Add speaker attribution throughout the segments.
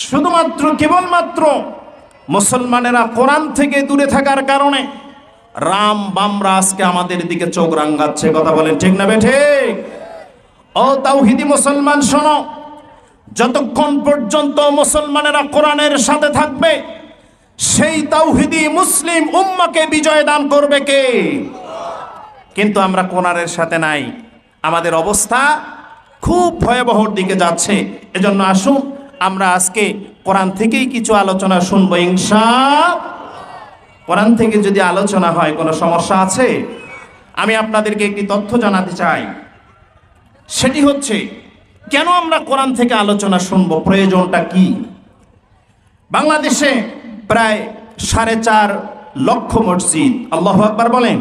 Speaker 1: শুধুমাত্র কেবলমাত্র মুসলমানেরা কোরআন থেকে দূরে থাকার কারণে রাম বামরা আজকে আমাদের দিকে চোখ রাঙাচ্ছে। কথা বলেন ঠিক না বেঠিক? ও তাওহীদি মুসলমান শোনো, যতক্ষণ পর্যন্ত মুসলমানেরা কোরআনের সাথে থাকবে সেই তাওহীদি মুসলিম উম্মাকে বিজয় দান করবে কে? কিন্তু আমরা কোরআনের সাথে নাই, আমাদের অবস্থা খুব ভয়াবহর দিকে যাচ্ছে। এজন্য আসুন আমরা আজকে কোরআন থেকেই কিছু আলোচনা শুনবো ইনশাআল্লাহ। কোরআন থেকে যদি আলোচনা হয় কোনো সমস্যা আছে? আমি আপনাদেরকে একটি তথ্য জানাতে চাই, সেটি হচ্ছে কেন আমরা কোরআন থেকে আলোচনা শুনবো, প্রয়োজনটা কি? বাংলাদেশে প্রায় 4.5 লক্ষ মসজিদ। আল্লাহু আকবার বলেন।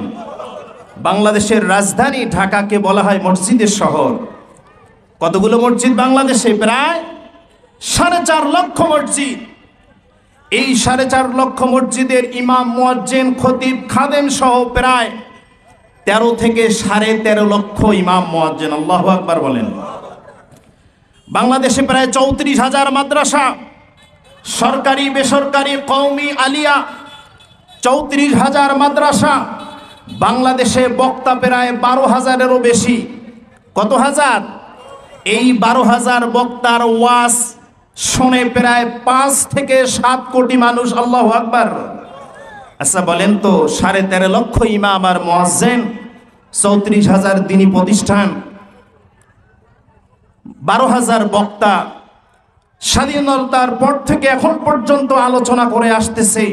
Speaker 1: বাংলাদেশের রাজধানী ঢাকাকে বলা হয় মসজিদের শহর। কতগুলো মসজিদ বাংলাদেশে? প্রায় 4.5 লক্ষ মসজিদ। এই 4.5 লক্ষ মসজিদের ইমাম, মুয়াজ্জিন, খতিব, খাদেম সহ প্রায় 13 থেকে 13.5 লক্ষ ইমাম মুয়াজ্জিন। আল্লাহু আকবার বলেন। বাংলাদেশে প্রায় 34,000 মাদ্রাসা, সরকারি, বেসরকারি, কওমি, আলিয়া, 34,000 মাদ্রাসা। বাংলাদেশে বক্তা প্রায় 12,000-এরও বেশি। কত হাজার? এই 12,000 বক্তার ওয়াজ শোনে প্রায় 5 থেকে 7 কোটি মানুষ। আল্লাহু আকবার। আচ্ছা বলেন তো, 13.5 লক্ষ ইমাম আর মুয়াজ্জিন, 34,000 দ্বীনি প্রতিষ্ঠান, 12,000 বক্তা, স্বাধীনতার পর থেকে এখন পর্যন্ত আলোচনা করে আসতেছে।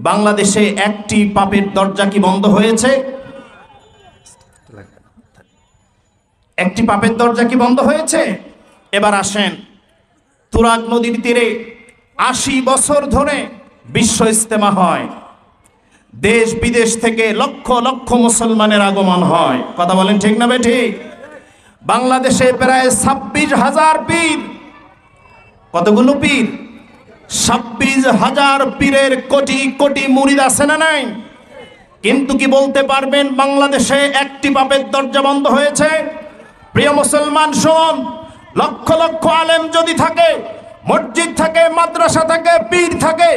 Speaker 1: বাংলাদেশে একটি পাপের দরজা কি বন্ধ হয়েছে? একটি পাপের দরজা কি বন্ধ হয়েছে? এবার আসেন, তুরাগ নদীর তীরে 80 বছর ধরে বিশ্ব ইজতেমা হয়। দেশ বিদেশ থেকে লক্ষ লক্ষ মুসলমানের আগমন হয়। কথা বলেন ঠিক না বেঠিক? বাংলাদেশে প্রায় 26,000 পীর। কতগুলো পীর? 26,000 পীরের কোটি কোটি মুরিদ আছে না নাই? কিন্তু কি বলতে পারবেন বাংলাদেশে একটি পাপের দরজা বন্ধ হয়েছে? প্রিয় মুসলমান শোন, লক্ষ লক্ষ আলেম যদি থাকে, মসজিদ থাকে, মাদ্রাসা থাকে, পীর থাকে,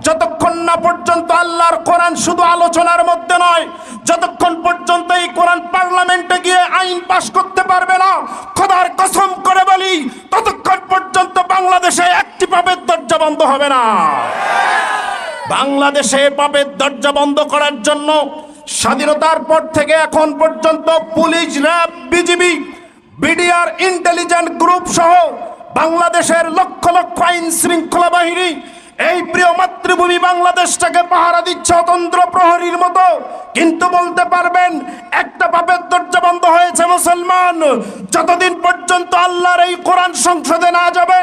Speaker 1: যতক্ষণ না পর্যন্ত আল্লাহর কোরআন শুধু আলোচনার মধ্যে নয়, যতক্ষণ পর্যন্ত এই কোরআন পার্লামেন্টে গিয়ে আইন পাশ করতে পারবে না, খোদার কসম করে বলি, ততক্ষণ পর্যন্ত বাংলাদেশে একটি পাপের দরজা বন্ধ হবে না। বাংলাদেশে পাপের দরজা বন্ধ করার জন্য স্বাধীনতার পর থেকে এখন পর্যন্ত police, RAB, BGB, BDR, intelligent group সহ বাংলাদেশের লক্ষ লক্ষ আইন শৃঙ্খলা বাহিনী এই প্রিয় মাতৃভূমি বাংলাদেশটাকে পাহারা দিচ্ছে অতন্ত্র প্রহরীর মতো। কিন্তু বলতে পারবেন একটা পাপের দরজা বন্ধ হয়েছে মুসলমান? যতদিন পর্যন্ত আল্লাহর এই কোরআন সংসদে না যাবে,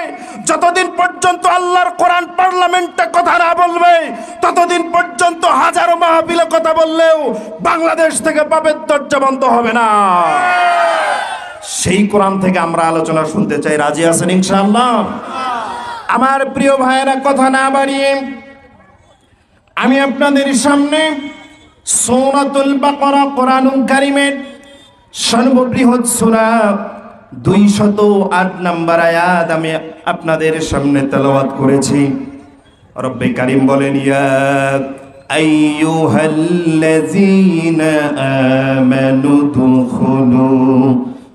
Speaker 1: যতদিন পর্যন্ত আল্লাহর কোরআন পার্লামেন্টে কথা না বলবে, ততদিন পর্যন্ত হাজারো মাহফিলে কথা বললেও বাংলাদেশ থেকে পাপের দরজা বন্ধ হবে না। সেই কোরআন থেকে আমরা আলোচনা শুনতে চাই। রাজি আছেন ইনশাআল্লাহ? আমার প্রিয় ভাইয়েরা, কথা না বাড়িয়ে আমি আপনাদের সামনে সূরাতুল বাকারা, কোরআনুল কারীমের সর্ববৃহৎ সূরা 208 নম্বর আয়াত আমি আপনাদের সামনে তেলাওয়াত করেছি। রব্বে কারীম বলেন, ইয়া আইয়ুহাল্লাযীনা আমানু দুখুলু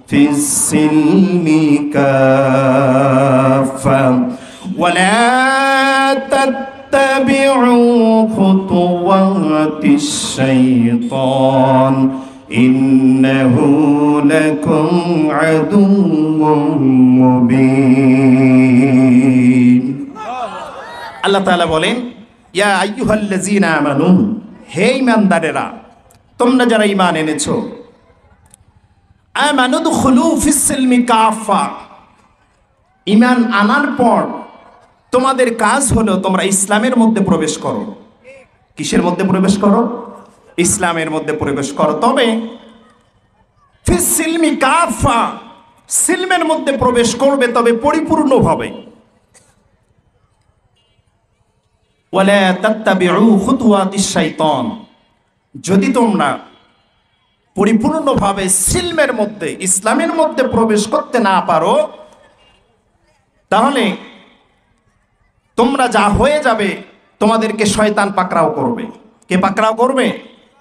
Speaker 1: ফিস সিলমি কাফা ولا تتبعوا خطوات الشيطان إنه لكم عدو مبين। আল্লাহ তাআলা বলেন, ইয়া আইয়ুহাল্লাযীনা আমানু, হে ঈমানদারেরা, তোমরা যারা ঈমান এনেছো, আমানু দুখুলু ফিস সিলমি কাফা, ঈমান আনার পর তোমাদের কাজ হলো তোমরা ইসলামের মধ্যে প্রবেশ করো। কিসের মধ্যে প্রবেশ করো? ইসলামের মধ্যে প্রবেশ করো। তবে ফিস সিলমি কাফা, সিলমের মধ্যে প্রবেশ করবে তবে পরিপূর্ণভাবে। ওয়ালা তাত্তাবিউ খুতুওয়াতিশ শাইতান, যদি তোমরা পরিপূর্ণভাবে সিলমের মধ্যে, ইসলামের মধ্যে প্রবেশ করতে না পারো, তাহলে তোমরা যা হয়ে যাবে তোমাদেরকে শয়তান পাকড়াও করবে। কে পাকড়াও করবে?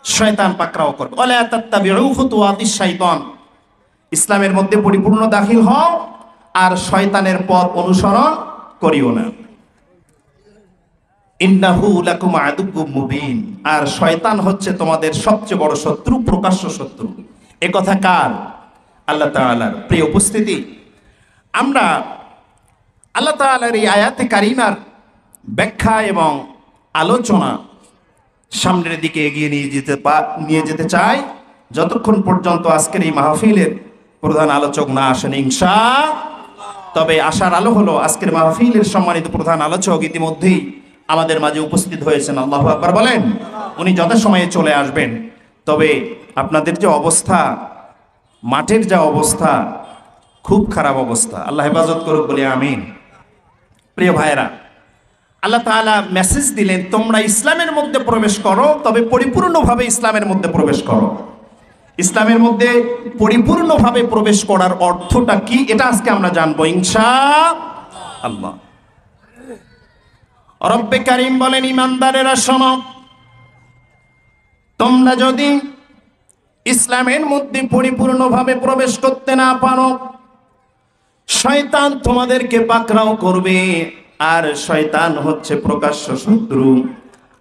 Speaker 1: শয়তান পাকড়াও করবে। ওয়ালা তাত্তাবিউ খুতুওয়াতিশ শাইতান, ইসলামের মধ্যে পরিপূর্ণ দাখিল হও আর শয়তানের পথ অনুসরণ করিও না। ইন্নাহু লাকুম আদুউম মুবিন, আর শয়তান হচ্ছে তোমাদের সবচেয়ে বড় শত্রু, প্রকাশ্য শত্রু। এ কথা কার? আল্লাহ তাআলার। প্রিয় উপস্থিতি, আমরা আল্লাহ তাআলার এই আয়াতে কারিমার ব্যাখ্যা এবং আলোচনা সামনের দিকে এগিয়ে নিয়ে যেতে চাই, যতক্ষণ পর্যন্ত আজকের এই মাহফিলের প্রধান আলোচক না আসেন ইনশাআল্লাহ। তবে আশার আলো হলো আজকের মাহফিলের সম্মানিত প্রধান আলোচক ইতিমধ্যেই আমাদের মাঝে উপস্থিত হয়েছেন। আল্লাহু আকবার বলেন। উনি যথাসময়ে চলে আসবেন। তবে আপনাদের যে অবস্থা, মাঠের যা অবস্থা, খুব খারাপ অবস্থা, আল্লাহ হেফাজত করুক বলে আমিন। প্রিয় ভাইরা, আল্লাহ তাআলা মেসেজ দিলেন তোমরা ইসলামের মধ্যে প্রবেশ করো, তবে পরিপূর্ণভাবে ইসলামের মধ্যে প্রবেশ করো। ইসলামের মধ্যে পরিপূর্ণভাবে প্রবেশ করার অর্থটা কি, এটা আজকে আমরা জানবো ইনশাআল্লাহ। রব্বে কারীম বলেন, ইমানদারেরা শোনো, তোমরা যদি ইসলামের মধ্যে পরিপূর্ণভাবে প্রবেশ করতে না পারো, শয়তান তোমাদেরকে পাকড়াও করবে। আর শয়তান হচ্ছে প্রকাশ্য শত্রু,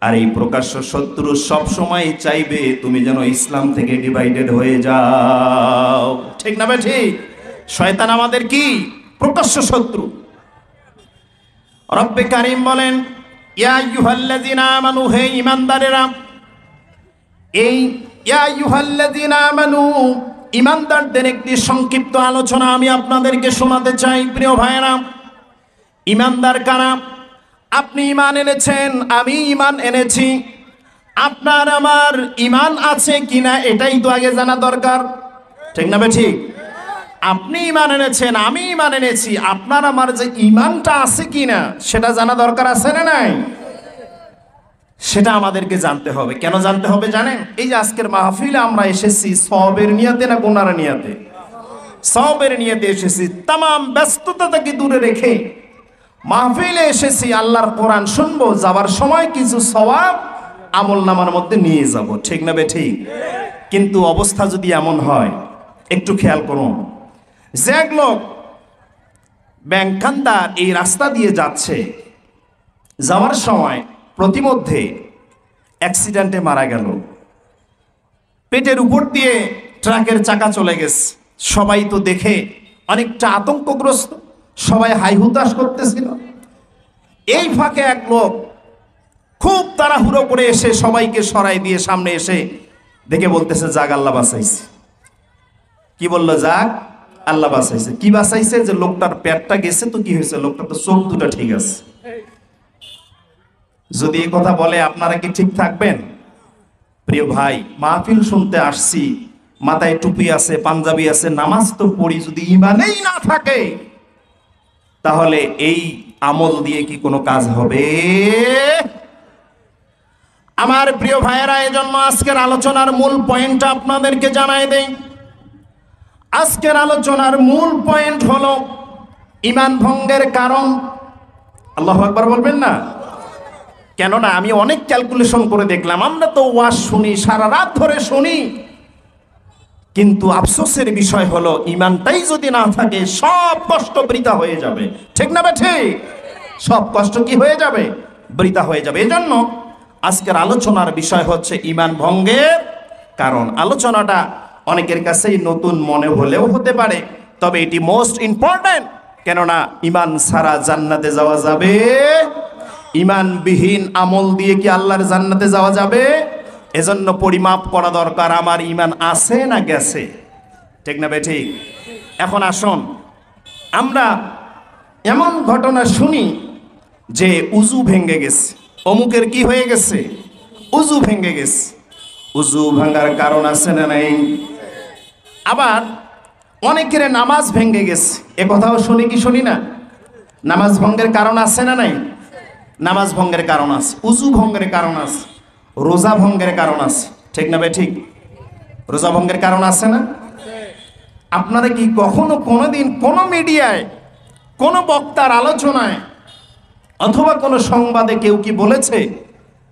Speaker 1: আর এই প্রকাশ্য শত্রু সব সময় চাইবে তুমি যেন ইসলাম থেকে ডিভাইডেড হয়ে যাও। ঠিক না ভাই? ঠিক। শয়তান আমাদের কি? প্রকাশ্য শত্রু। রব্বে কারীম বলেন, ইয়া আইয়ুহাল্লাযিনা আমানু, হে ঈমানদারেরা। এই ইয়া আইয়ুহাল্লাযিনা আমানু, ঈমানদারদের একটি সংক্ষিপ্ত আলোচনা আমি আপনাদেরকে শোনাতে চাই। প্রিয় ভাইরা, ঈমানদার কারা? আপনি ঈমান এনেছেন, আমি ঈমান এনেছি। আপনার আমার ঈমান আছে কিনা এটাই তো আগে জানা দরকার। ঠিক না ভাই? ঠিক। আপনি ঈমান এনেছেন, আমি ঈমান এনেছি, আপনার আমার যে ঈমানটা আছে কিনা সেটা জানা দরকার আছে না নাই? সেটা আমাদেরকে জানতে হবে। কেন জানতে হবে জানেন? এই যে আজকের মাহফিলে আমরা এসেছি সওয়াবের নিয়তে না গুনার নিয়তে? সওয়াবের নিয়তে এসেছি। তামাম ব্যস্ততা থেকে দূরে রেখে মাহফিলে এসেছি, আল্লাহর কোরআন শুনবো, যাবার সময় কিছু সওয়াব আমলনামার মধ্যে নিয়ে যাব। ঠিক না বে? ঠিক। কিন্তু অবস্থা যদি এমন হয়, একটু খেয়াল করুন, যে এক লোক ব্যাংকান্দার এই রাস্তা দিয়ে যাচ্ছে, যাওয়ার সময় প্রতিমধ্যে অ্যাক্সিডেন্টে মারা গেল। পেটের উপর দিয়ে ট্রাকের চাকা চলে গেছে। সবাই তো দেখে অনেকটা আতঙ্কগ্রস্ত, সবাই হাই হুতাশ করতেছিল। এই ফাঁকে এক লোক খুব তাড়াহুড়ো করে এসে সবাইকে সরাই দিয়ে সামনে এসে দেখে বলতেছে, যাক আল্লাহ বাঁচাইছে। কি বললো? যাক আল্লাহ বাঁচাইছে। কি বাঁচাইছে? যে লোকটার পেটটা গেছে তো কি হয়েছে, লোকটার তো চোখ দুটা ঠিক আছে। যদি এই কথা বলে আপনারা কি ঠিক থাকবেন? প্রিয় ভাই, মাহফিল শুনতে আসছি, মাথায় টুপি আছে, পাঞ্জাবি আছে, নামাজ তো পড়ি, যদি ঈমানেই না থাকে তাহলে এই আমল দিয়ে কি কোনো কাজ হবে? আমার প্রিয় ভাইয়েরা, এজন্য আজকের আলোচনার মূল পয়েন্টটা আপনাদেরকে জানাই দেই। আজকের আলোচনার মূল পয়েন্ট হলো ঈমান ভঙ্গের কারণ। আল্লাহু আকবার বলবেন না? কেননা আমি অনেক ক্যালকুলেশন করে দেখলাম, আমরা তো ওয়াজ শুনি, সারা রাত ধরে শুনি, কিন্তু আফসোসের বিষয় হলো ঈমানটাই যদি না থাকে সব কষ্ট বৃথা হয়ে যাবে। ঠিক না বে? ঠিক। সব কষ্ট কি হয়ে যাবে? বৃথা হয়ে যাবে। এজন্য আজকের আলোচনার বিষয় হচ্ছে ঈমান ভঙ্গের কারণ। আলোচনাটা অনেকের কাছেই নতুন মনে হলেও হতে পারে, তবে এটি মোস্ট ইম্পর্টেন্ট। কেননা ঈমান ছাড়া জান্নাতে যাওয়া যাবে? ঈমানবিহীন আমল দিয়ে কি আল্লাহর জান্নাতে যাওয়া যাবে? এজন্য পরিমাপ করা দরকার, আমার ঈমান আছে না গেছে। ঠিক না বে? ঠিক। এখন আসুন, আমরা এমন ঘটনা শুনি যে উজু ভেঙে গেছে, অমুকের কি হয়ে গেছে? উজু ভেঙে গেছে। উজু ভাঙার কারণ আছে না নাই? আবার অনেকের নামাজ ভেঙে গেছে, এ কথাও শুনি কি শুনি না? নামাজ ভঙ্গের কারণ আছে না নাই? নামাজ ভঙ্গের কারণ আছে, উজু ভঙ্গের কারণ আছে, রোজা ভঙ্গের কারণ আছে। ঠিক না ভাই? ঠিক। রোজা ভঙ্গের কারণ আছে না? আপনারা কি কখনো কোনোদিন কোনো মিডিয়ায় কোনো বক্তার আলোচনায় অথবা কোনো সংবাদে কেউ কি বলেছে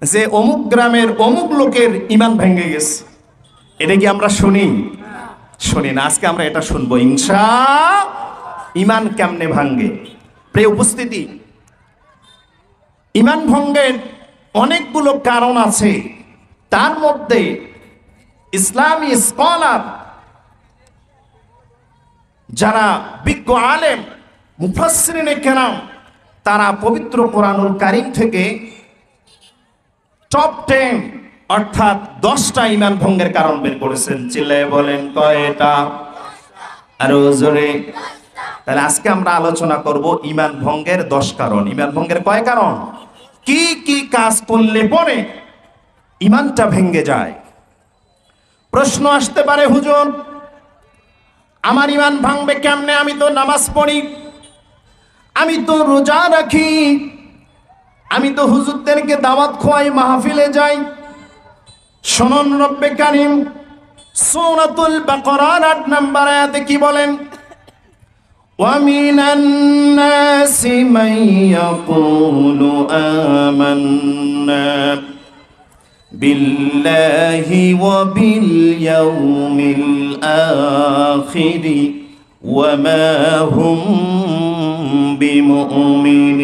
Speaker 1: যে অমুক গ্রামের অমুক লোকের ঈমান ভেঙে গেছে? এটা কি আমরা শুনি? শুনি না। আজকে আমরা এটা শুনবো ঈমান কেমনে ভাঙ্গে। প্রিয় উপস্থিতি, ঈমান ভঙ্গের অনেকগুলো কারণ আছে। তার মধ্যে ইসলামী স্কলার, যারা বিজ্ঞ আলেম, মুফাসসিরিনে কেরাম, তারা পবিত্র কোরআনুল কারীম থেকে টপ 10 অর্থাৎ 10টা ঈমান ভঙ্গের কারণ বের করেছেন। চিল্লায়ে বলেন কয়টা? আরো জোরে। তাহলে আজকে আমরা আলোচনা করব ঈমান ভঙ্গের 10 কারণ। ঈমান ভঙ্গের কয় কারণ? কি কি কাজ করলে পরে ঈমানটা ভেঙে যায়? প্রশ্ন আসতে পারে, হুজুর আমার ঈমান ভাঙবে কেমনে? আমি তো নামাজ পড়ি, আমি তো রোজা রাখি, আমি তো হুজুরদেরকে দাওয়াত খোয়াই, মাহফিলে যাই। শুনুন, রব্বে কারীম সূরাতুল বাকারার 8 নম্বর আয়াতে কি বলেন? وَمِنَ النَّاسِ مَن يَقُولُ آمَنَّا بِاللَّهِ وَبِالْيَوْمِ الْآخِرِ وَمَا هُمْ بِمُؤْمِنِينَ।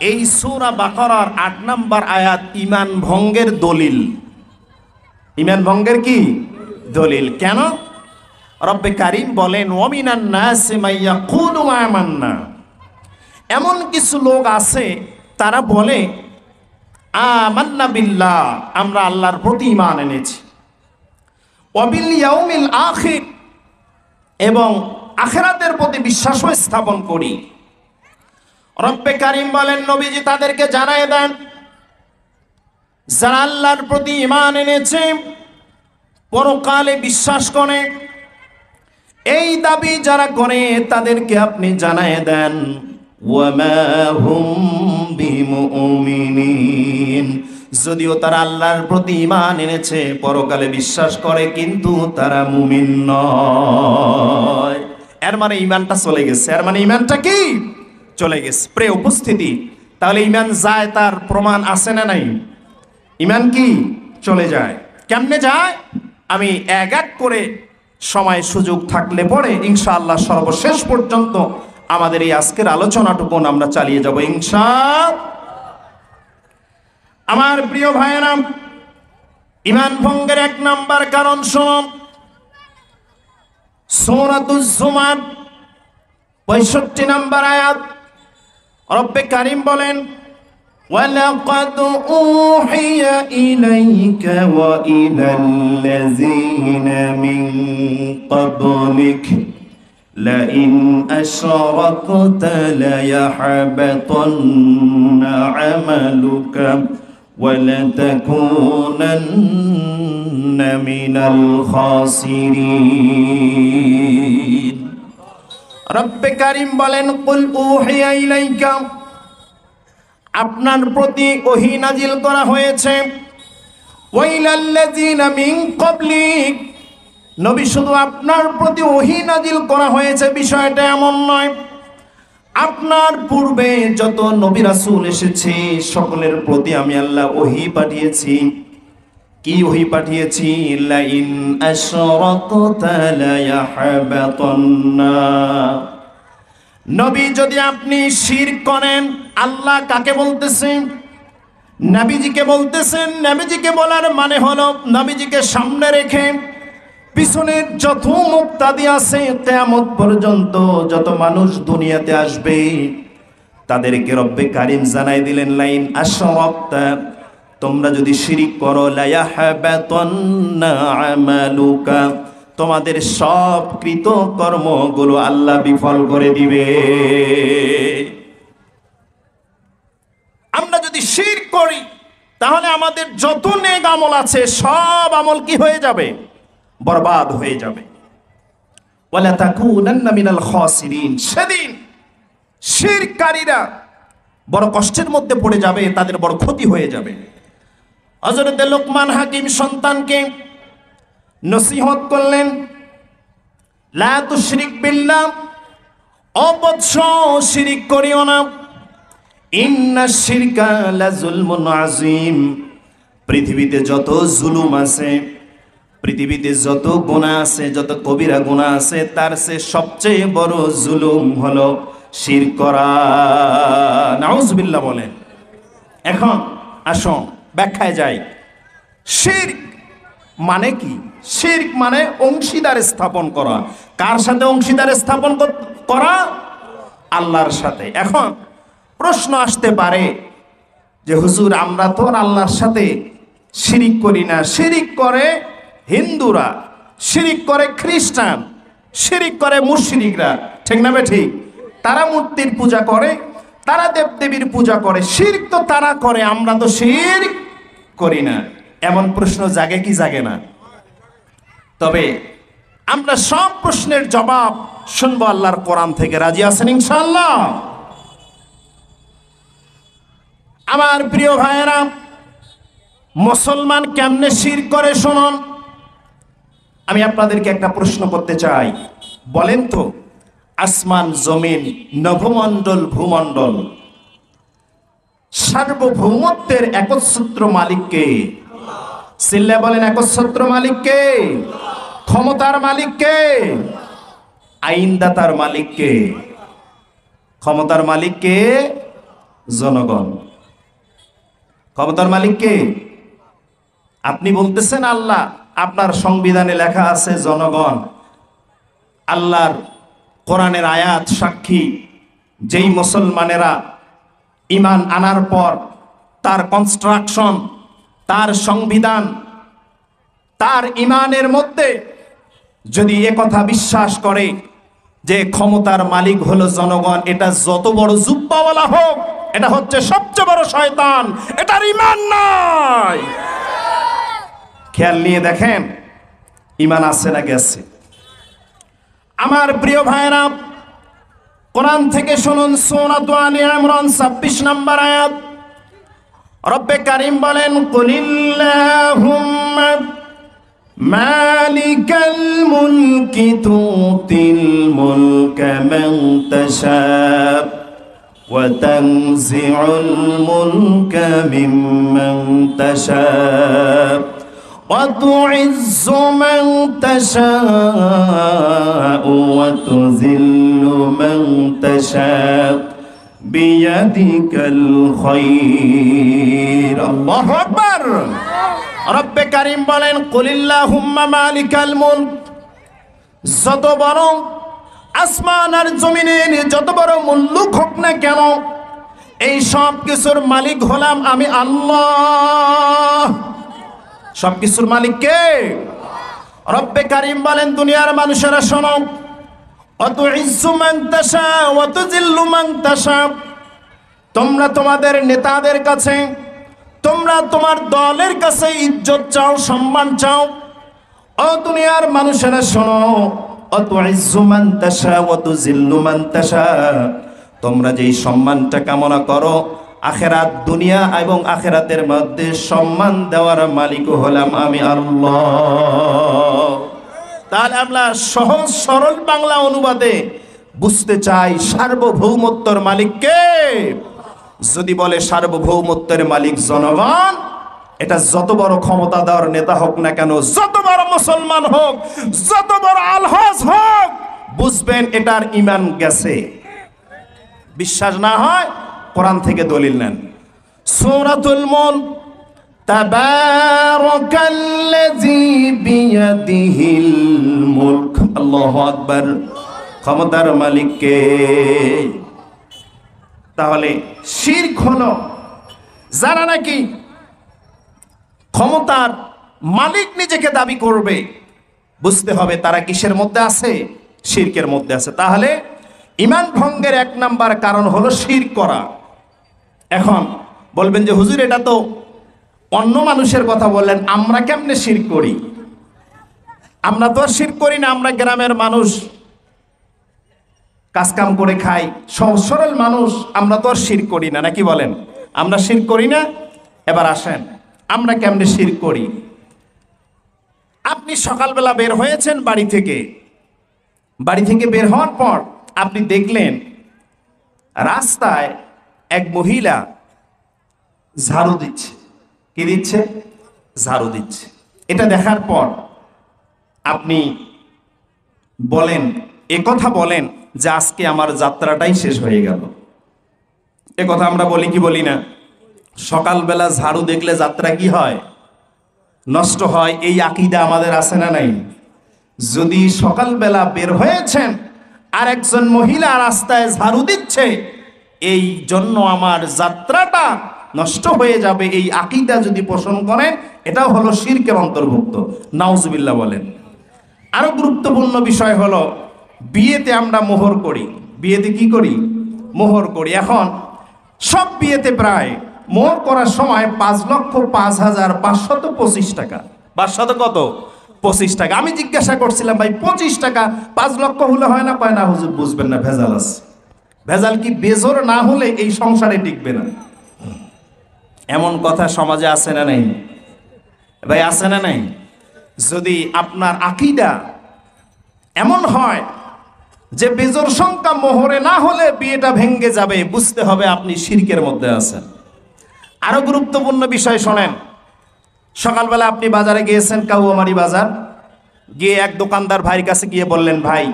Speaker 1: এই সূরা বাকারার 8 নম্বর আয়াত ঈমান ভঙ্গের দলিল। ঈমান ভঙ্গের কি দলিল? কেন? রব্বে কারীম বলেন ওয়ামিনান নাসি মাইয়াকুলু আমান্না। এমন কিছু লোক আছে তারা বলে আমান্না বিল্লাহ, আমরা আল্লাহর প্রতি ঈমান এনেছি, ওয়াবিল ইয়াউমিল আখির, এবং আখিরাতের প্রতি বিশ্বাসও স্থাপন করি। রব্বে কারীম বলেন নবীজি তাদেরকে জানায় দেন, যারা আল্লাহর প্রতি ঈমান এনেছে, পরকালে বিশ্বাস করে, এই দাবি যারা করে তাদেরকে আপনি জানায় দেন ওয়ামা হুম বিমুমিনিন, যদিও তারা আল্লাহর প্রতি ঈমান এনেছে, পরকালে বিশ্বাস করে, কিন্তু তারা মুমিন নয়। এর মানে ঈমানটা চলে গেছে। এর মানে ঈমানটা কি চলে গেছে। প্রিয় উপস্থিতি, তাহলে ঈমান যায় তার প্রমাণ আছে না নাই? ঈমান কি চলে যায়? কেমনে যায়? আমি এক এক করে সময় সুযোগ থাকলে পরে ইনশাআল্লাহ সর্বশেষ পর্যন্ত আমাদের এই আজকের আলোচনাটুকু আমরা চালিয়ে যাব ইনশাআল্লাহ। আমার প্রিয় ভাইয়েরা, ঈমান ভঙ্গের 1 নাম্বার কারণ শুনুন, সূরাতুজ জুমার 65 নম্বর আয়াত। রব্বে কারীম বলেন وَلَقَدْ أُوحِيَ إِلَيْكَ وَإِلَى الَّذِينَ مِن قَبْلِكَ لَئِنْ أَشْرَكْتَ لَيَحْبَطَنَّ عَمَلُكَ وَلَتَكُونَنَّ مِنَ الْخَاسِرِينَ। রব্বে কারীম বলেন কুল উহিয়া ইলাইকা, আপনার প্রতি ওহী নাজিল করা হয়েছে, ওয়াইলাল্লাযিনা মিন ক্বাবলিক, নবী শুধু আপনার প্রতি ওহী নাজিল করা হয়েছে বিষয়টা এমন নয়, আপনার পূর্বে যত নবী রাসূল এসেছে সকলের প্রতি আমি আল্লাহ ওহী পাঠিয়েছি। কি ওহী পাঠিয়েছি? লাইন আশরাকতা লায়াহবাতান্না, নবী যদি আপনি শিরক করেন, আল্লাহ কাকে বলতেছেন? নবীজিকে বলতেছেন। নবীজিকে বলার মানে হলো নবীজিকে সামনে রেখে পিছনের যত মুক্তাদি আছে কিয়ামত পর্যন্ত যত মানুষ দুনিয়াতে আসবে তাদেরকে রব্বে কারীম জানাই দিলেন লাইন আশরাকতা, তোমরা যদি শিরিক করো লায়াহবাতান্না আমালুকা, তোমাদের সব কৃত কর্মগুলো আল্লাহ বিফল করে দিবে। আমরা যদি শিরক করি তাহলে আমাদের যত নেক আমল আছে সব আমল কি হয়ে যাবে? বরবাদ হয়ে যাবে। ওয়ালা তাকুনান্না মিনাল খাসিরিন, সেদিন শিরককারীরা বড় কষ্টের মধ্যে পড়ে যাবে, তাদের বড় ক্ষতি হয়ে যাবে। হযরত লোকমান হাকিম সন্তানকে নসিহত করলেন, লা তুশরিক বিল্লাহ, অবশ্য শিরিক করিও না, ইন্না শিরকা লাযুলমুন আযীম। পৃথিবীতে যত জুলুম আছে, পৃথিবীতে যত গুনাহ আছে, যত কবিরা গুনাহ আছে, তার চেয়ে সবচেয়ে বড় জুলুম হলো শিরক করা। নাউজুবিল্লাহ বলেন। এখন আসুন ব্যাখ্যায় যাই। শিরক মানে কি? শিরক মানে অংশীদার স্থাপন করা। কার সাথে অংশীদার স্থাপন করা? আল্লাহর সাথে। এখন প্রশ্ন আসতে পারে যে হুজুর, আমরা তো আল্লাহর সাথে শিরিক করি না। শিরিক করে হিন্দুরা, শিরিক করে খ্রিস্টান, শিরিক করে মুশরিকরা, ঠিক না ঠিক? তারা মূর্তির পূজা করে, তারা দেবদেবীর পূজা করে। শিরক তো তারা করে, আমরা তো শিরক করি না। এমন প্রশ্ন জাগে কি জাগে না? তবে আমরা সব প্রশ্নের জবাব শুনবো আল্লাহর কোরআন থেকে। রাজি আছেন ইনশাআল্লাহ? আমার প্রিয় ভাইয়েরা, মুসলমান কেমনে শিরক করে শুনুন। আমি আপনাদেরকে একটা প্রশ্ন করতে চাই। বলেন তো, আসমান জমিন নভমণ্ডল ভূমণ্ডল সার্বভৌমত্বের একচ্ছত্র মালিককে? সিল্লা বলেন, একচ্ছত্র মালিককে? ক্ষমতার মালিককে? আইনদাতার মালিককে? ক্ষমতার মালিককে? জনগণ। ক্ষমতার মালিককে? আপনি বলতেছেন আল্লাহ, আপনার সংবিধানে লেখা আছে জনগণ। আল্লাহর কোরআনের আয়াত সাক্ষী, যেই মুসলমানেরা ঈমান আনার পর তার কনস্ট্রাকশন, তার সংবিধান, তার ঈমানের মধ্যে যদি একথা বিশ্বাস করে যে ক্ষমতার মালিক হলো জনগণ, এটা যত বড় জুব্বাওয়ালা হোক, এটা হচ্ছে সবচেয়ে বড় শয়তান, এটার ঈমান নাই। খেয়াল নিয়ে দেখেন ঈমান আছে না গেছে। আমার প্রিয় ভাইরা, কোরআন থেকে শুনুন, সূরা আলে ইমরান 26 নম্বর আয়াত। রব্বে কারীম বলেন, কুলিল্লাহুম্মা মালিকাল মুলকি তুতিল মুলকা মান তাশা ওয়া তানজিউল মুলকা মিম্মান তাশা وتعز من تشاء وتذل من تشاء بيدك الخير الله أكبر রব্বে কারীম বলেন, কুলিল্লাহুম্মা মালিকাল মুলক। যত বড় আসমান আর জমিনের যত বড় মুলুক হোক না কেন, এই সব কিছুর মালিক হলাম আমি আল্লাহ। সবকিছুর মালিক কে? রব্বে কারীম বলেন, দুনিয়ার মানুষেরা শোনো, ওয়াতুইজ্জু মান তাশা ওয়া তুযিল্লু মান তাশা। তোমরা তোমাদের নেতাদের কাছে, তোমরা তোমার দলের কাছে ইজ্জত চাও, সম্মান চাও। ও দুনিয়ার মানুষেরা শোনো, ওয়াতুইজ্জু মান তাশা ওয়া তুযিল্লু মান তাশা। তোমরা যেই সম্মানটা কামনা করো, আখেরাত, দুনিয়া এবং আখেরাতের মধ্যে সম্মান দেওয়ার মালিক হলাম আমি আল্লাহ। তাহলে আমরা সহজ সরল বাংলা অনুবাদে বুঝতে চাই, সার্বভৌমত্বের মালিক কে? যদি বলে সার্বভৌমত্বের মালিক জনগণ, এটা যত বড় ক্ষমতাধর নেতা হোক না কেন, যত বড় মুসলমান হোক, যত বড় আলহাজ হোক, বুঝবেন এটার ঈমান গেছে। বিশ্বাস না হয় কোরআন থেকে দলিল নেন। সূরাতুল মুলক, তাবারাকাল্লাযী বিয়াদিহিল মুলক। আল্লাহু আকবার। ক্ষমতার মালিক কে? তাহলে শিরক হলো যারা নাকি ক্ষমতার মালিক নিজেকে দাবি করবে, বুঝতে হবে তারা কিসের মধ্যে আছে? শিরকের মধ্যে আছে। তাহলে ঈমান ভঙ্গের 1 নাম্বার কারণ হলো শিরক করা। এখন বলবেন যে হুজুর, এটা তো অন্য মানুষের কথা বললেন, আমরা কেমনে শিরক করি? আমরা তো আর শিরক করি না। আমরা গ্রামের মানুষ, কাজকাম করে খাই, সহজ সরল মানুষ, আমরা তো আর শিরক করি না, নাকি বলেন? আমরা শিরক করি না। এবার আসেন আমরা কেমনে শিরক করি। আপনি সকালবেলা বের হয়েছেন বাড়ি থেকে বের হওয়ার পর আপনি দেখলেন রাস্তায় এক মহিলা ঝাড়ু দিচ্ছে। কি দিচ্ছে? ঝাড়ু দিচ্ছে। এটা দেখার পর আপনি বলেন, কথা বলেন যে আজকে আমার যাত্রাটাই শেষ হয়ে গেল। কথা আমরা বলি কি বলি না? সকালবেলা ঝাড়ু দেখলে যাত্রা কি হয়? নষ্ট হয়। এই আকীদা আমাদের আছে না নাই? যদি সকালবেলা বের হয়েছেন আর একজন মহিলা রাস্তায় ঝাড়ু দিচ্ছে, এই জন্য আমার যাত্রাটা নষ্ট হয়ে যাবে, এই আকীদা যদি পোষণ করেন, এটাও হলো শিরকের অন্তর্ভুক্ত। নাউজুবিল্লাহ বলেন। আরো গুরুত্বপূর্ণ বিষয় হলো বিয়েতে আমরা মোহর করি। বিয়েতে কি করি? মোহর করি। এখন সব বিয়েতে প্রায় মোহর করার সময় 5,05,525 টাকা। 500 কত? 25 টাকা। আমি জিজ্ঞাসা করছিলাম, ভাই 25 টাকা 5 লক্ষ হলে হয় না? কয় না হুজুর, বুঝবেন না, ভেজাল আছে। ভেজাল কি? বেজোর না হলে এই সংসারে টিকবে না। এমন কথা সমাজে আছে না নাই? ভাই আছে না নাই? যদি আপনার আকীদা এমন হয় যে বেজোর সংখ্যা মোহরে না হলে বিয়েটা ভেঙ্গে যাবে, বুঝতে হবে আপনি শিরকের মধ্যে আছেন। আরো গুরুত্বপূর্ণ বিষয় শোনেন। সকালবেলা আপনি বাজারে গিয়েছেন, কাউয়ামারি বাজার, গিয়ে এক দোকানদার ভাইয়ের কাছে গিয়ে বললেন, ভাই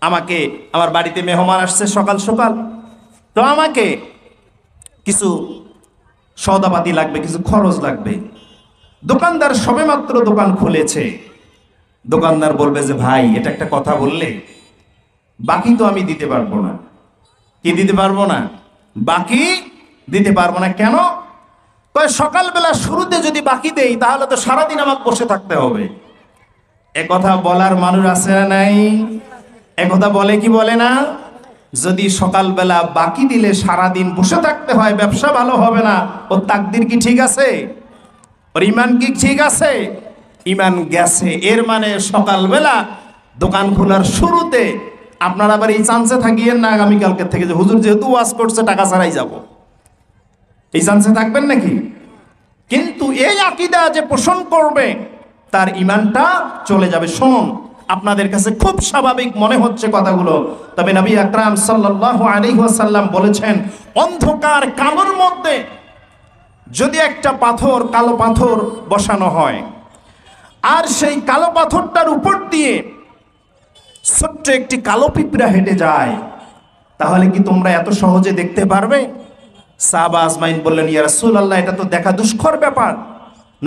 Speaker 1: আমাকে, আমার বাড়িতে মেহমান আসছে সকাল সকাল, তো আমাকে কিছু সওদাপাতি লাগবে, কিছু খরচ লাগবে। দোকানদার সবেমাত্র দোকান খুলেছে। দোকানদার বলবে যে, ভাই এটা একটা কথা বললে, বাকি তো আমি দিতে পারবো না। কি দিতে পারবো না? বাকি দিতে পারবো না। কেন? কয় সকালবেলা শুরুতে যদি বাকি দেই তাহলে তো সারাদিন আমাকে বসে থাকতে হবে। কথা বলার মানুষ আছে না নাই? কথা বলে কি বলে না? যদি সকালবেলা বাকি দিলে সারাদিন বসে থাকতে হয়, ব্যবসা ভালো হবে না। ওর তাকদির কি ঠিক আছে? ওর ইমান কি ঠিক আছে? ইমান গেছে। এর মানে সকালবেলা দোকান খোলার শুরুতে আপনারা আবার এই চান্সে থাকিয়েন না আগামীকালকে থেকে যে হুজুর যেহেতু ওয়াজ করছে টাকা ছাড়াই যাব, এই চান্সে থাকবেন নাকি? কিন্তু এই আকীদা যে পোষণ করবে তার ইমানটা চলে যাবে। শুনুন, আপনাদের কাছে খুব স্বাভাবিক মনে হচ্ছে কথাগুলো, তবে নবী আকরাম সাল্লাল্লাহু আলাইহি ওয়াসাল্লাম বলেছেন, অন্ধকার কালোর মধ্যে যদি একটা পাথর, কালো পাথর বসানো হয়, আর সেই কালো পাথরটার উপর দিয়ে ছোট্ট একটি কালো পিঁপড়া হেঁটে যায়, তাহলে কি তোমরা এত সহজে দেখতে পারবে? সাহাবা আজমাইন বললেন, ইয়া রাসূলুল্লাহ, এটা তো দেখা দুষ্কর ব্যাপার।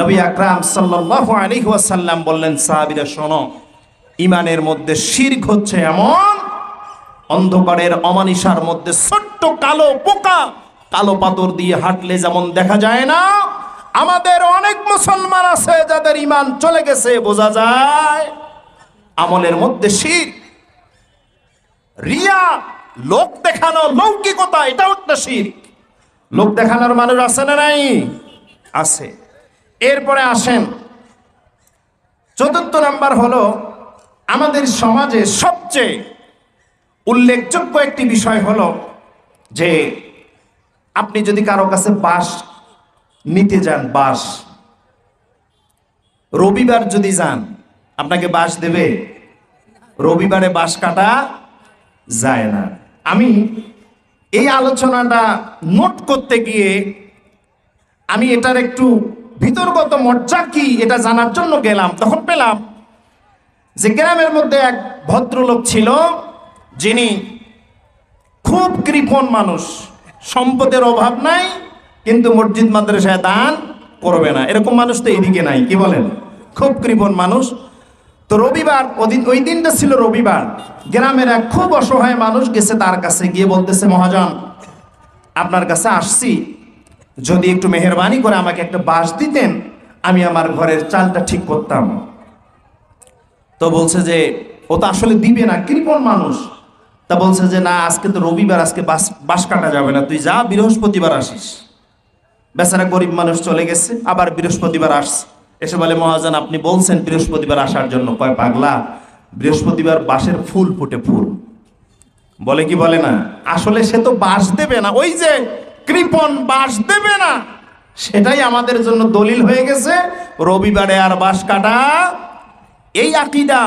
Speaker 1: নবী আকরাম সাল্লাল্লাহু আলাইহি ওয়াসাল্লাম বললেন, সাহাবীরা শোনো, ইমানের মধ্যে শিরক হচ্ছে এমন, অন্ধকারের অমানিসার মধ্যে ছোট্ট কালো পোকা কালো পাথর দিয়ে হাঁটলে যেমন দেখা যায় না, আমাদের অনেক মুসলমান আছে যাদের ইমান চলে গেছে, বোঝা যায় আমলের মধ্যে শিরক। রিয়া, লোক দেখানো, লৌকিকতা, এটাও একটা শিরক। লোক দেখানোর মানুষ আছে না নাই? আছে। এরপরে আসেন, চতুর্থ নাম্বার হলো আমাদের সমাজে সবচেয়ে উল্লেখযোগ্য একটি বিষয় হলো যে আপনি যদি কারো কাছে বাঁশ নিতে যান, বাঁশ, রবিবার যদি যান, আপনাকে বাঁশ দেবে? রবিবারে বাঁশ কাটা যায় না। আমি এই আলোচনাটা নোট করতে গিয়ে আমি এটার একটু ভিতরগত মজ্জা কি এটা জানার জন্য গেলাম। তখন পেলাম যে গ্রামের মধ্যে এক ভদ্রলোক ছিল, যিনি খুব কৃপণ মানুষ, সম্পদের অভাব নাই, কিন্তু মসজিদ মাদ্রাসায় দান করবে না। এরকম মানুষ তো এইদিকে নাই, কি বলেন? খুব কৃপণ মানুষ। তো রবিবার, ওই দিনটা ছিল রবিবার, গ্রামের এক খুব অসহায় মানুষ গেছে তার কাছে, গিয়ে বলতেছে, মহাজন আপনার কাছে আসছি, যদি একটু মেহেরবানি করে আমাকে একটা বাঁশ দিতেন, আমি আমার ঘরের চালটা ঠিক করতাম। তো বলছে যে ও তো আসলে দিবে না, কৃপণ মানুষ। তা বলছে যে না, আজকে তো রবিবার, আজকে বাঁশ কাটা যাবে না, তুই যা, বৃহস্পতিবার আসিস। বেচারা গরিব মানুষ চলে গেছে, আবার বৃহস্পতিবার আসছে, এসে বলে, মহাজন আপনি বলছেন বৃহস্পতিবার আসার জন্য। কয়, পাগলা, বৃহস্পতিবার বাঁশের ফুল ফুটে, ফুল। বলে কি বলে না? আসলে সে তো বাঁশ দেবে না, ওই যে কৃপণ বাঁশ দেবে না, সেটাই আমাদের জন্য দলিল হয়ে গেছে রবিবারে আর বাঁশ কাটা। এই আকীদা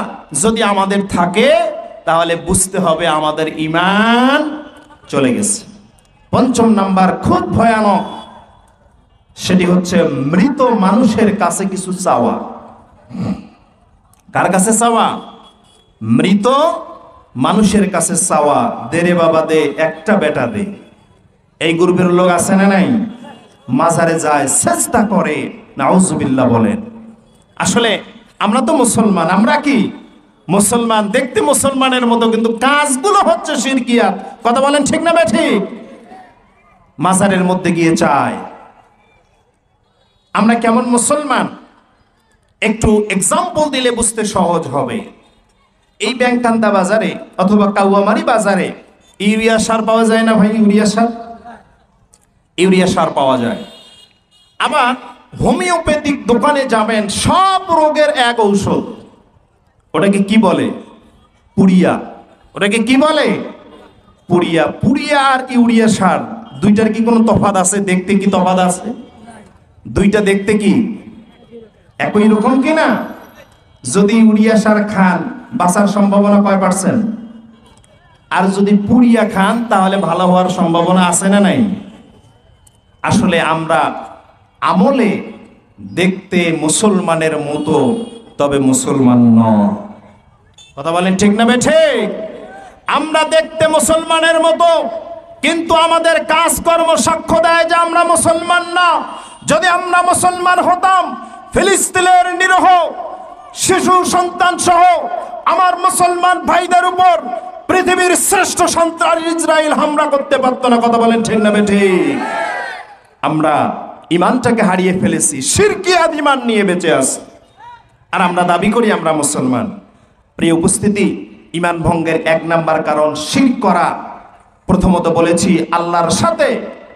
Speaker 1: যদি আমাদের থাকে তাহলে বুঝতে হবে আমাদের ঈমান চলে গেছে। পঞ্চম নাম্বার খুব ভয়ানক, সেটি হচ্ছে মৃত মানুষের কাছে কিছু চাওয়া। কার কাছে চাওয়া? মৃত মানুষের কাছে চাওয়া। দে রে বাবা দে, একটা বেটা দে। এই গ্রুপের লোক আছে না নাই? মাজারে যায়, চেষ্টা করে, নাউজুবিল্লাহ বলেন। আসলে আমরা তো মুসলমান, আমরা কি মুসলমান, দেখতে মুসলমানের মতো, কিন্তু কাজগুলো হচ্ছে শিরকিয়াত। কথা বলেন ঠিক না ঠিক? মাজারের মধ্যে গিয়ে চায়। আমরা কেমন মুসলমান একটু এক্সাম্পল দিলে বুঝতে সহজ হবে। এই ব্যাংকান্দা বাজারে অথবা কাউয়ামারি বাজারে ইউরিয়া সার পাওয়া যায় না ভাই? ইউরিয়া সার পাওয়া যায়। আবার হোমিওপ্যাথিক দোকানে যাবেন, সব রোগের এক ঔষধ। ওটাকে কি বলে? পুড়িয়া। ওটাকে কি বলে? পুড়িয়া। পুড়িয়া আর ইউরিয়া সার দুইটার কি কোনো তফাৎ আছে? দেখতে কি তফাৎ আছে? দুইটা দেখতে কি একই রকম কিনা? যদি ইউরিয়া সার খান বাঁচার সম্ভাবনা কয় পার্সেন্ট? আর যদি পুড়িয়া খান তাহলে ভালো হওয়ার সম্ভাবনা আছে না নাই? আসলে আমরা আমলে দেখতে মুসলমানের মতো, তবে মুসলমান নয়। কথা বলেন ঠিক না ঠিক? আমরা দেখতে মুসলমানের মতো, কিন্তু আমাদের কাজকর্ম সাক্ষ্য দেয় যে আমরা মুসলমান না। যদি আমরা মুসলমান হতাম, ফিলিস্তিনের নিরীহ শিশু সন্তান সহ আমার মুসলমান ভাইদের উপর পৃথিবীর শ্রেষ্ঠ সন্ত্রাস ইসরায়েল হামলা করতে পারত না। কথা বলেন ঠিক না ঠিক? আমরা ইমানটাকে হারিয়ে ফেলেছি, শিরকিয়াত ইমান নিয়ে বেঁচে আছি, আর আমরা দাবি করি আমরা মুসলমান। প্রিয় উপস্থিতি, ইমান ভঙ্গের এক নাম্বার কারণ শিরক করা। প্রথমত বলেছি আল্লাহর সাথে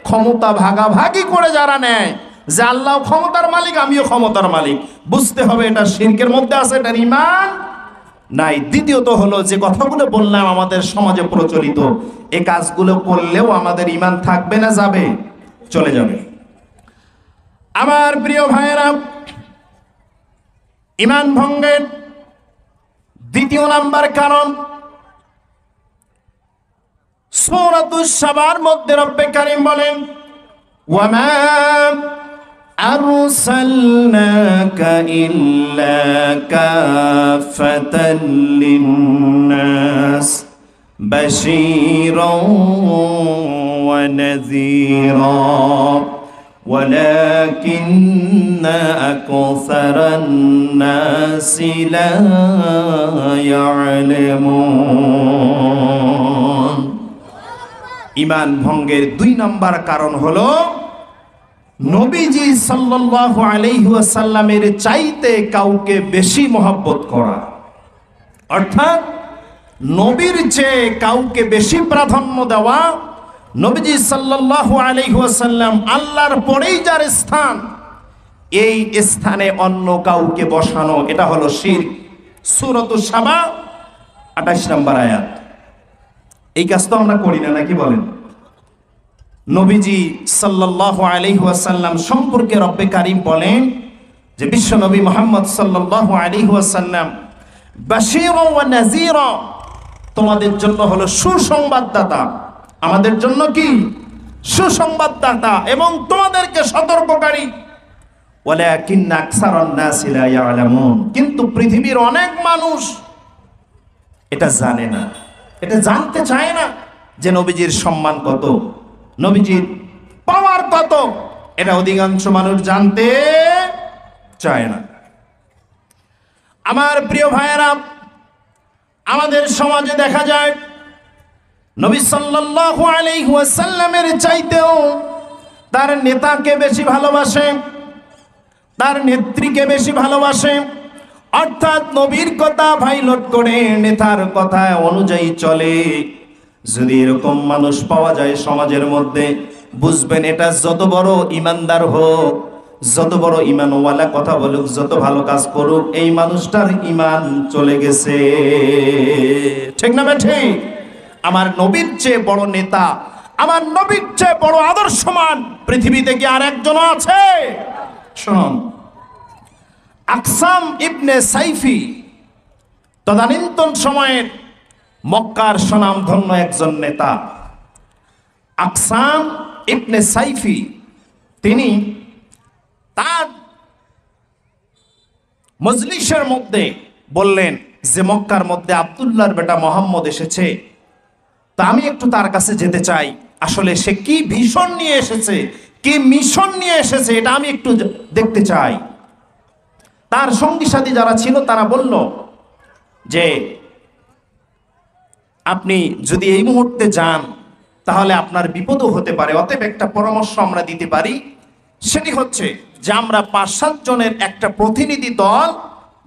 Speaker 1: ক্ষমতা ভাগাভাগি করে যারা নেয়, যে আল্লাহ ক্ষমতার মালিক, আমিও ক্ষমতার মালিক, বুঝতে হবে এটা শিরকের মধ্যে আছে, এটার ইমান নাই। দ্বিতীয়ত হলো যে কথাগুলো বললাম আমাদের সমাজে প্রচলিত, এই কাজগুলো করলেও আমাদের ইমান থাকবে না, যাবে, চলে যাবে। আমার প্রিয় ভাইয়েরা, ইমান ভঙ্গের দ্বিতীয় নাম্বার কারণ সূরাতুস সাবার মধ্যে রব্বে কারীম বলেন, ওয়ামা আরসালনাকা ইল্লা কাফাতাল লিন্নাস বাশীরাও ওয়া নাযীরা ولكن أكثر الناس لا يعلمون। ঈমান ভঙ্গের দুই নাম্বার কারণ হলো নবীজি সাল্লাল্লাহু আলাইহি ওয়াসাল্লামের চাইতে কাউকে বেশি মহব্বত করা। অর্থাৎ নবীর চেয়ে কাউকে বেশি প্রাধান্য দেওয়া। নবীজি সাল্লাল্লাহু আলাইহি ওয়াসাল্লাম আল্লাহর পরেই যার স্থান, এই স্থানে অন্য কাউকে বসানো, এটা হলো শিরক। সূরাতুস সাবা 28 নম্বর আয়াত। এই কাজ তো আমরা করি না, নাকি বলেন? নবীজি সাল্লাল্লাহু আলাইহি ওয়াসাল্লাম সম্পর্কে রব্বে কারীম বলেন যে বিশ্ব নবী মুহাম্মদ সাল্লাল্লাহু আলাইহি ওয়াসাল্লাম বাশীরা ওয়া নাযীরা, তোমাদের জন্য হলো সুসংবাদদাতা। আমাদের জন্য কি? সুসংবাদদাতা এবং তোমাদেরকে সতর্ককারী। ওয়ালাকিন্না আকসারান নাসি লা ইয়ালামুন, কিন্তু পৃথিবীর অনেক মানুষ এটা জানে না, এটা জানতে চায় না যে নবীজির সম্মান কত, নবীজির পাওয়ার কত, এটা অধিকাংশ মানুষ জানতে চায় না। আমার প্রিয় ভাইয়েরা, আমাদের সমাজে দেখা যায় নবী সাল্লাল্লাহু আলাইহি ওয়াসাল্লামের চাইতেও তার নেতাকে বেশি ভালোবাসে, তার নেত্রীকে বেশি ভালোবাসে। অর্থাৎ নবীর কথা ভাইলট করে নেতার কথা অনুযায়ী চলে। যদি এরকম মানুষ পাওয়া যায় সমাজের মধ্যে, বুঝবেন এটা যত বড় ইমানদার হোক, যত বড় ইমানওয়ালা কথা বলুক, যত ভালো কাজ করুক, এই মানুষটার ইমান চলে গেছে। ঠিক না ঠিক? আমার নবীর চেয়ে বড় নেতা, আমার নবীর চেয়ে বড় আদর্শমান পৃথিবীতে কি আর একজন আছে? শুনুন, আকসাম ইবনে সাইফি তদানীন্তন সময়ের মক্কার স্বনামধন্য একজন নেতা আকসাম ইবনে সাইফি, তিনি তার মজলিসের মধ্যে বললেন যে মক্কার মধ্যে আব্দুল্লাহর বেটা মোহাম্মদ এসেছে, তা আমি একটু তার কাছে যেতে চাই। আসলে সে কি ভিশন নিয়ে এসেছে, কি মিশন নিয়ে এসেছে, এটা আমি একটু দেখতে চাই। তার সঙ্গী সাথী যারা ছিল তারা বলল যে আপনি যদি এই মুহূর্তে যান তাহলে আপনার বিপদও হতে পারে, অতএব একটা পরামর্শ আমরা দিতে পারি, সেটি হচ্ছে যে আমরা 5-7 জনের একটা প্রতিনিধি দল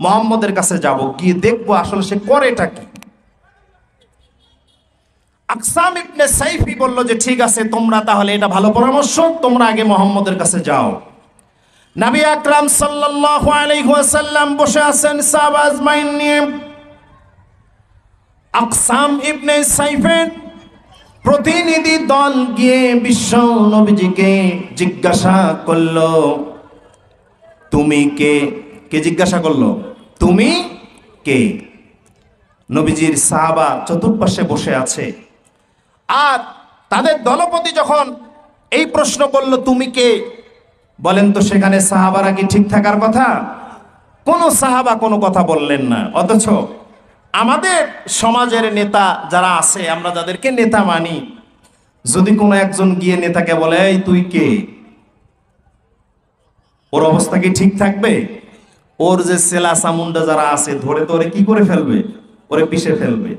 Speaker 1: মোহাম্মদের কাছে যাব, গিয়ে দেখবো আসলে সে করেটা কি। আকসাম ইবনে সাইফি বলল যে ঠিক আছে, তোমরা তাহলে এটা ভালো পরামর্শ, তোমরা আগে মোহাম্মদের কাছে যাও। নবী আকরাম সাল্লাল্লাহু আলাইহি ওয়াসাল্লাম বসে আছেন সাহাবা আজমাইন নিয়ে। আকসাম ইবনে সাইফের প্রতিনিধি দল গিয়ে বিশ্ব নবীজিকে জিজ্ঞাসা করলো, তুমি কে? কে জিজ্ঞাসা করলো? তুমি কে? নবীজির সাহাবা চতুর্পাশে বসে আছে, আর তাদের দলপতি যখন এই প্রশ্ন করলো তুমি কে, বলেন তো সেখানে সাহাবারা কি ঠিক থাকার কথা? কোন সাহাবা কোনো কথা বললেন না। অথচ আমাদের সমাজের নেতা যারা আছে, আমরা যাদেরকে নেতা মানি, যদি কোনো একজন গিয়ে নেতাকে বলে এই তুই কে, ওর অবস্থা কি ঠিক থাকবে? ওর যে সেলা সামুন্ডা যারা আছে ধরে তো ওরে কি করে ফেলবে, ওরে পিষে ফেলবে।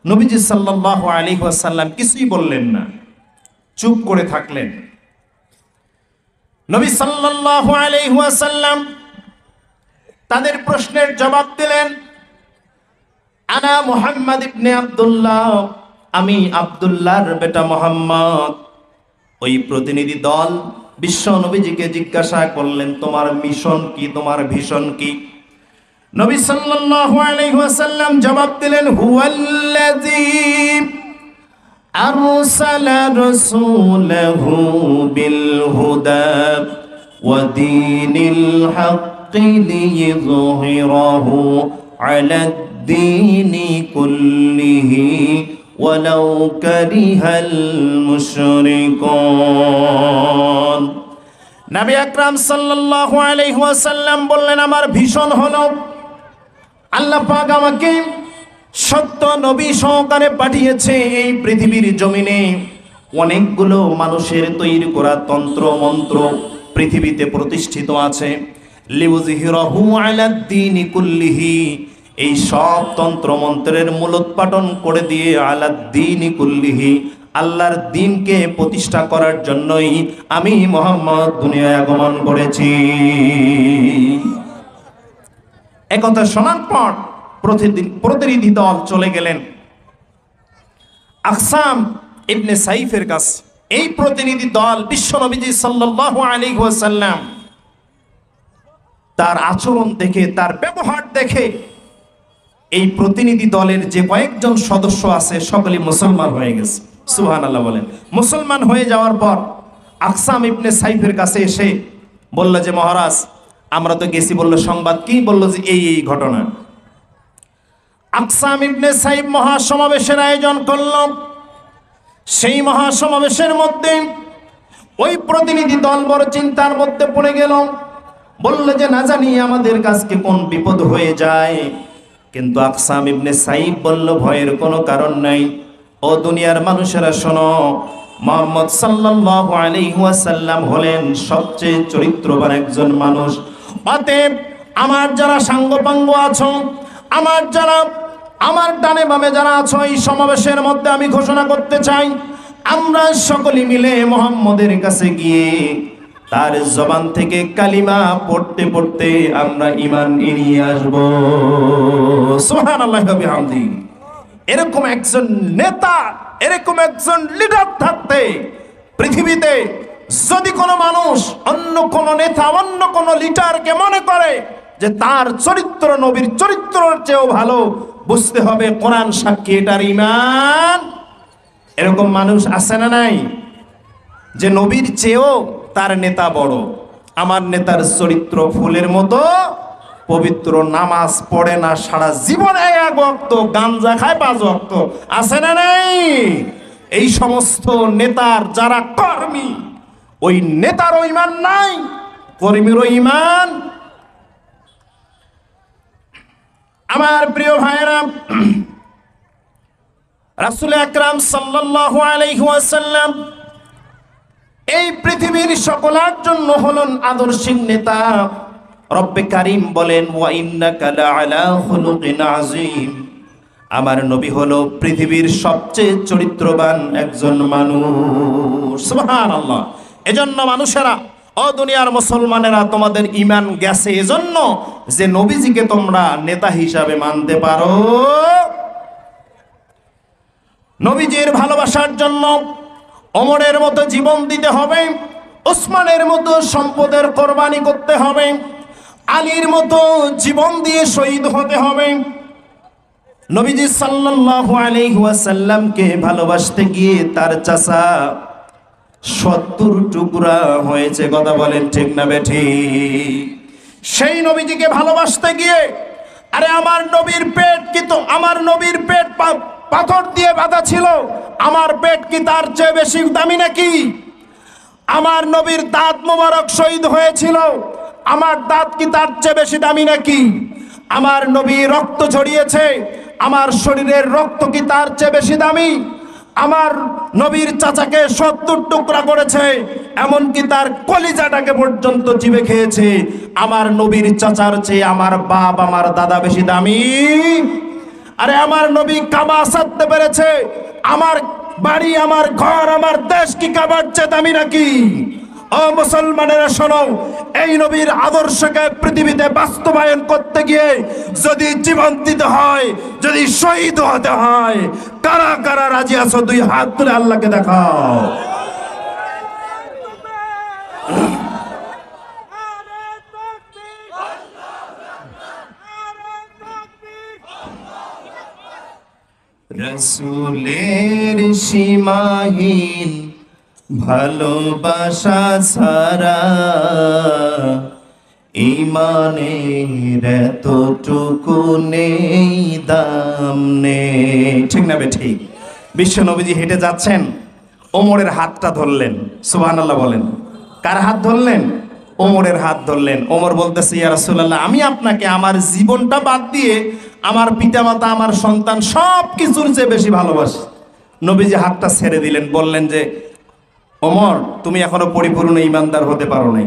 Speaker 1: নবীজি সাল্লাল্লাহু আলাইহি ওয়াসাল্লাম কিছুই বললেন না, চুপ করে থাকলেন। নবী সাল্লাল্লাহু আলাইহি ওয়াসাল্লাম তাদের প্রশ্নের জবাব দিলেন, আনা মুহাম্মদ ইবনে আব্দুল্লাহ, আমি আব্দুল্লাহর বেটা মুহাম্মদ। ওই প্রতিনিধি দল বিশ্ব নবীজিকে জিজ্ঞাসা করলেন তোমার মিশন কি, তোমার ভিশন কি? নবী সাল্লাল্লাহু আলাইহি ওয়াসাল্লাম জবাব দিলেন, হুয়াল্লাযী আরসালা রাসূলাহু বিল হুদা ওয়া দীনিল হাক্কি লিইযহিরাহু আলাদ দীনি কুল্লিহি ওয়ালাউ কারিহাল মুশরিকুন। নবী আকরাম সাল্লাল্লাহু আলাইহি ওয়াসাল্লাম বললেন আমার ভীষণ হলো আল্লাহ পাক আমাকে সত্য নবী সহকারে পাঠিয়েছে এই পৃথিবীর জমিনে। অনেকগুলো মানুষের তৈরি করা তন্ত্র মন্ত্র পৃথিবীতে প্রতিষ্ঠিত আছে, লিউযহিরাহু আলাদ দীনি কুল্লিহি, এই সব তন্ত্র মন্ত্রের মূলোৎপাটন করে দিয়ে আলাদ দীনি কুল্লিহি, আল্লাহর দ্বীনকে প্রতিষ্ঠা করার জন্যই আমি মুহাম্মদ দুনিয়ায় আগমন করেছি। একথা শোনার পর প্রতিনিধি দল চলে গেলেন আকসাম ইবনে সাইফের কাছে। এই প্রতিনিধি দল বিশ্ব নবীজি সাল্লাল্লাহু আলাইহি ওয়াসাল্লাম তার আচরণ দেখে, তার ব্যবহার দেখে এই প্রতিনিধি দলের যে কয়েকজন সদস্য আছে সকলেই মুসলমান হয়ে গেছে। সুবহানাল্লাহ বলেন। মুসলমান হয়ে যাওয়ার পর আকসাম ইবনে সাইফের কাছে এসে বলল যে মহারাজ আমরা তো গেছি, বলল সংবাদ কি? বলল যে এই এই ঘটনা। আকসাম ইবনে সাইফ মহাসমাবেশের আয়োজন করল। সেই মহাসমাবেশের মধ্যে ওই প্রতিনিধি দল বড় চিন্তার মধ্যে পড়ে গেল, বলল যে না জানি আমাদের কাছে কোন বিপদ হয়ে যায়। কিন্তু আকসাম ইবনে সাইফ বলল ভয়ের কোনো কারণ নাই। ও দুনিয়ার মানুষেরা শোনো, মুহাম্মদ সাল্লাল্লাহু আলাইহি ওয়াসাল্লাম হলেন সবচেয়ে চরিত্রবান একজন মানুষ। অতএব আমার যারা সাঙ্গপাঙ্গ আছো, আমার ডানে বামে যারা আছো, এই সমাবেশের মধ্যে আমি ঘোষণা করতে চাই আমরা সকলে মিলে মুহাম্মদের কাছে গিয়ে তার জবান থেকে কালিমা পড়তে পড়তে আমরা ঈমান নিয়ে আসব। সুবহানাল্লাহি ওয়া বিহামদিহি। এরকম একজন নেতা, এরকম একজন লিডার থাকতে পৃথিবীতে যদি কোনো মানুষ অন্য কোনো নেতা, অন্য কোনো লিডারকে মনে করে যে তার চরিত্র নবীর চরিত্রের চেয়েও ভালো, বুঝতে হবে কোরআন সাক্ষী এটার ঈমান। এরকম মানুষ আছে না নাই? যে নবীর চেয়েও তার নেতা বড়, আমার নেতার চরিত্র ফুলের মতো পবিত্র নামাজ পড়ে না, সারা জীবনে এক ওয়াক্ত, গাঞ্জা খায় 5 ওয়াক্ত, আছে না নাই? এই সমস্ত নেতার যারা কর্মী, ওই নেতারও ঈমান নাই, কর্মীরও ঈমান। আমার প্রিয় ভাইরা, রাসূল আকরাম সাল্লাল্লাহু আলাইহি ওয়াসাল্লাম এই পৃথিবীর সকলের জন্য হলেন আদর্শিক নেতা। রব্বে কারীম বলেন, ওয়া ইন্নাকা লাআলা খুলুকিন আযীম। আমার নবী হলো পৃথিবীর সবচেয়ে চরিত্রবান একজন মানুষ। সুবহানাল্লাহ। এজন্য মানুষেরা, ও দুনিয়ার মুসলমানেরা, তোমাদের ঈমান গেছে এজন্য যে নবীজিকে তোমরা নেতা হিসাবে মানতে পারো। নবীজির ভালোবাসার জন্য ওমরের মতো জীবন দিতে হবে, ওসমানের মতো সম্পদের কোরবানি করতে হবে, আলীর মতো জীবন দিয়ে শহীদ হতে হবে। নবীজি সাল্লাল্লাহু আলাইহি ওয়াসাল্লামকে ভালোবাসতে গিয়ে তার চাচা 70 টুকরা হয়েছে। কথা বলেন ঠিক না বেঠিক? সেই নবীজিকে ভালোবাসতে গিয়ে, আরে আমার নবীর পেট কিন্তু, আমার নবীর পেট পাথর দিয়ে বাঁধা ছিল, আমার পেট কি তার চেয়ে বেশি দামি নাকি? আমার নবীর দাঁত মোবারক শহীদ হয়েছিল, আমার দাঁত কি তার চেয়ে বেশি দামি নাকি? আমার নবী রক্ত ঝরিয়েছে, আমার শরীরের রক্ত কি তার চেয়ে বেশি দামি? আমার নবীর চাচাকে 70 টুকরা করেছে, এমনকি তার কলিজাটাকে পর্যন্ত চিবে খেয়েছে। আমার নবীর চাচার চেয়ে আমার বাপ, আমার দাদা বেশি দামি? আরে আমার নবী কাবা সাধতে পেরেছে, আমার বাড়ি, আমার ঘর, আমার দেশ কি কাবার চেয়ে দামি নাকি? ও মুসলমানেরা শোনো, এই নবীর আদর্শকে পৃথিবীতে বাস্তবায়ন করতে গিয়ে যদি জীবন দিতে হয়, যদি শহীদ হতে হয়, কারা কারা রাজি আছো? 2 হাত তুলে আল্লাহকে দেখাও। রাসূলের সীমাহীন ভালোবাসা ছাড়া ঈমানের এতটুকু নেই দাম নেই। ঠিক না বেঠিক? বিশ্ব নবীজি হেঁটে যাচ্ছেন, ওমরের হাতটা ধরলেন। সুবহানাল্লাহ বলেন। কার হাত ধরলেন? ওমরের হাত ধরলেন। ওমর বলতেছে, ইয়া রাসূলুল্লাহ, আমি আপনাকে আমার জীবনটা বাদ দিয়ে আমার পিতামাতা, আমার সন্তান সব কিছুর চেয়ে বেশি ভালোবাসি। নবীজি হাতটা ছেড়ে দিলেন, বললেন যে, ওমর, তুমি এখনো পরিপূর্ণ ঈমানদার হতে পারো নাই।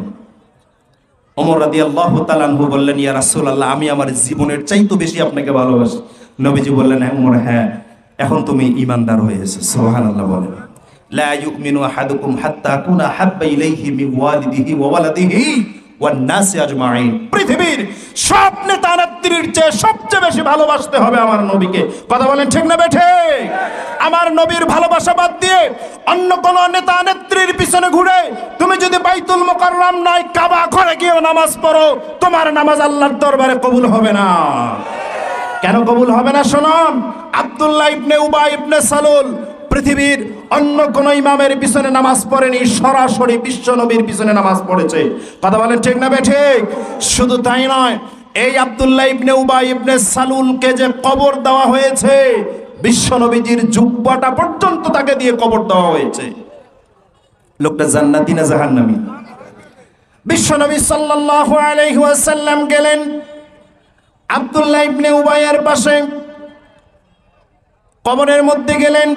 Speaker 1: ওমর রাদিয়াল্লাহু তাআলা আনহু বললেন, ইয়া রাসূলুল্লাহ, আমি আমার জীবনের চাইতে বেশি আপনাকে ভালোবাসি। নবীজি বললেন, হ্যাঁ ওমর, হ্যাঁ, এখন তুমি ঈমানদার হয়েছো। সুবহানাল্লাহ বলেন। লা ইউমিনু আহাদুকুম হাত্তা আকুনা হাব্বা ইলাইহি মিন ওয়ালিদিহি ওয়া ওয়ালাদিহি ওয়ান নাসি আজমাইন। পৃথিবীর সব নেতা নেত্রীর চেয়ে সবচেয়ে বেশি ভালোবাসতে হবে আমার নবীকে। কথা বলেন ঠিক না বেঠিক? আমার নবীর ভালোবাসা বাদ দিয়ে অন্য কোন নেতা নেত্রীর পিছনে ঘুরে তুমি যদি বাইতুল মুকাররম নয়, কাবা ঘরে গিয়ে নামাজ পড়ো, তোমার নামাজ আল্লাহর দরবারে কবুল হবে না। কেন কবুল হবে না? শুনুন, আব্দুল্লাহ ইবনে উবাই ইবনে সালুল পৃথিবীর অন্য কোন ইমামের পিছনে নামাজ পড়েনি, সরাসরি বিশ্ব নবীর পিছনে নামাজ পড়েছে। কথা বলেন ঠিক না বেঠিক? শুধু তাই নয়, এই আব্দুল্লাহ ইবনে উবাই ইবনে সালুলকে যে কবর দেওয়া হয়েছে, বিশ্ব নবীজির জুব্বাটা পর্যন্ত তাকে দিয়ে কবর দেওয়া হয়েছে। লোকটা জান্নাতি না জাহান্নামী? বিশ্ব নবী সাল্লাল্লাহু আলাইহি ওয়াসাল্লাম গেলেন আব্দুল্লাহ ইবনে উবাইয়ের পাশে, কবরের মধ্যে গেলেন।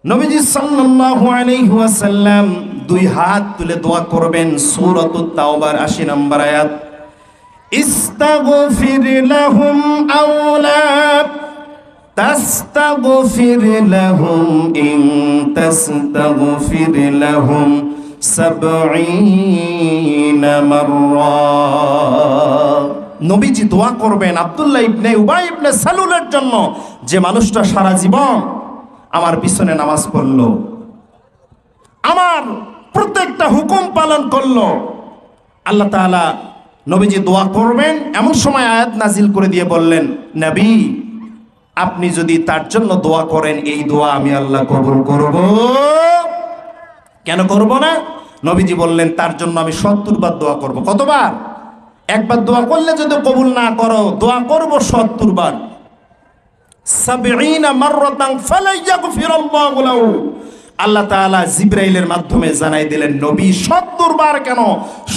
Speaker 1: নবীজি সাল্লাল্লাহু আলাইহি ওয়াসাল্লাম 2 হাত তুলে দোয়া করবেন। সূরাতুত তাওবার 80 নম্বর আয়াত, ইস্তাগফির লাহুম আও লা তাস্তাগফির লাহুম ইন তাস্তাগফির লাহুম 70 মাররা। নবীজি দোয়া করবেন আব্দুল্লাহ ইবনে উবাই ইবনে সালুলের জন্য, যে মানুষটা সারা জীবন আমার পিছনে নামাজ পড়লো, আমার প্রত্যেকটা হুকুম পালন করলো। আল্লাহ তাআলা নবীজি দোয়া করবেন, এমন সময় আয়াত নাজিল করে দিয়ে বললেন, নবী, আপনি যদি তার জন্য দোয়া করেন, এই দোয়া আমি আল্লাহ কবুল করব। কেন করব না? নবীজি বললেন, তার জন্য আমি 70 বার দোয়া করব। কতবার? একবার দোয়া করলে যদি কবুল না করো, দোয়া করবো 70 বার। 70 মাররাতান ফালাইয়াগফিরাল্লাহু লাহু। আল্লাহ তাআলা জিবরাইলের মাধ্যমে জানাই দিলেন, নবী 70 বার কেন,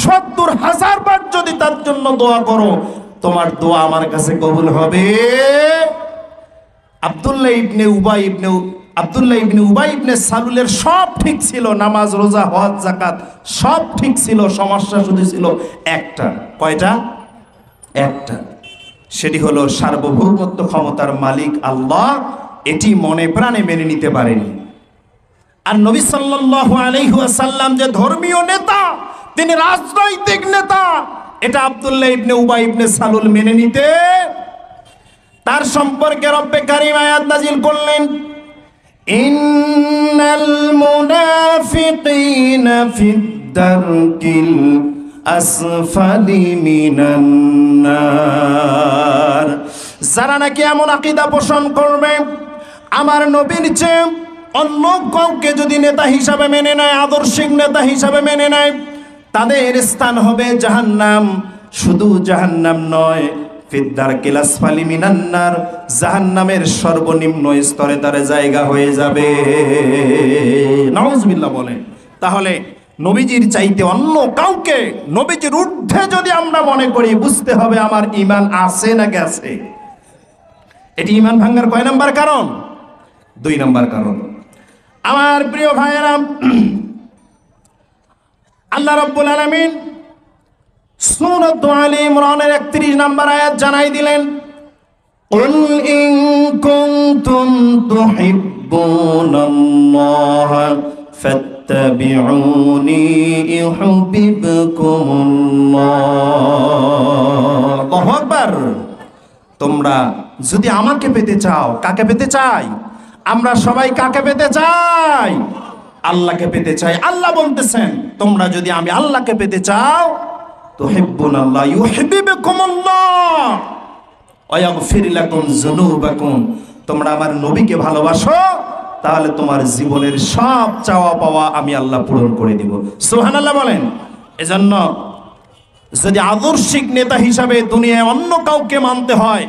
Speaker 1: 70,000 বার যদি তার জন্য দোয়া করো, তোমার দোয়া আমার কাছে কবুল হবে। আব্দুল্লাহ ইবনে উবাই ইবনে সালুলের সব ঠিক ছিল, নামাজ, রোজা, হজ, যাকাত সব ঠিক ছিল, সমস্যা শুধু ছিল একটা। কয়টা? একটা। সেটি হলো সার্বভৌমত্ব ক্ষমতার মালিক আল্লাহ, এটি মনে প্রাণে মেনে নিতে পারেনি। আর নবী সাল্লাল্লাহু আলাইহি ওয়াসাল্লাম যে ধর্মীয় নেতা, তিনি রাজনৈতিক নেতা, এটা আব্দুল্লাহ ইবনে উবাই ইবনে সালুল মেনে নিতে, তার সম্পর্কে রব্বে কারীম আয়াত নাজিল করলেন, ইন্নাল মুনাফিকিনা ফিদ দারকিল আসফালি মিনান নার। যারা নাকি এমন আকীদা পোষণ করবে, আমার নবীর চেয়ে অন্য কাউকে যদি নেতা হিসাবে মেনে নেয়, আদর্শিক নেতা হিসাবে মেনে নেয়, তাদের স্থান হবে জাহান্নাম। শুধু জাহান্নাম নয়, ফিদ্দারকিল আসফালি মিনান নার, জাহান্নামের সর্বনিম্ন স্তরে তার জায়গা হয়ে যাবে। নাউজুবিল্লাহ বলেন। তাহলে নবীজির চাইতে অন্য কাউকে নবীজির ঊর্ধ্বে যদি আমরা মনে করি, বুঝতে হবে আমার ঈমান আছে না গেছে। এটি ঈমান ভাঙার কয় নাম্বার কারণ? 2 নাম্বার কারণ। আমার প্রিয় ভাইয়েরা, আল্লাহ রাব্বুল আলামিন সূরা আলে ইমরানের 31 নম্বর আয়াত জানাই দিলেন, কুল ইন কুনতুম তুহিব্বুনাল্লাহ ফাত্তাবিউনি ইউহিব্বুকুমুল্লাহ। আল্লাহু আকবার। তোমরা যদি আমাকে পেতে চাও, কাকে পেতে চাই? আমরা সবাই কাকে পেতে চাই? আল্লাহকে পেতে চাই। আল্লাহ বলতেছেন, তোমরা যদি আমি আল্লাহকে পেতে চাও, তুহিব্বুনাল্লাহ ইউহিব্বুকুমুল্লাহ ওয়া ইয়াগফির লাকুম যুনুবাকুম, তোমরা আমার নবীকে ভালোবাসো, তাহলে তোমার জীবনের সব চাওয়া পাওয়া আমি আল্লাহ পূরণ করে দিব। সুবহানাল্লাহ বলেন। এজন্য যদি আদর্শিক নেতা হিসাবে দুনিয়ায় অন্য কাউকে মানতে হয়,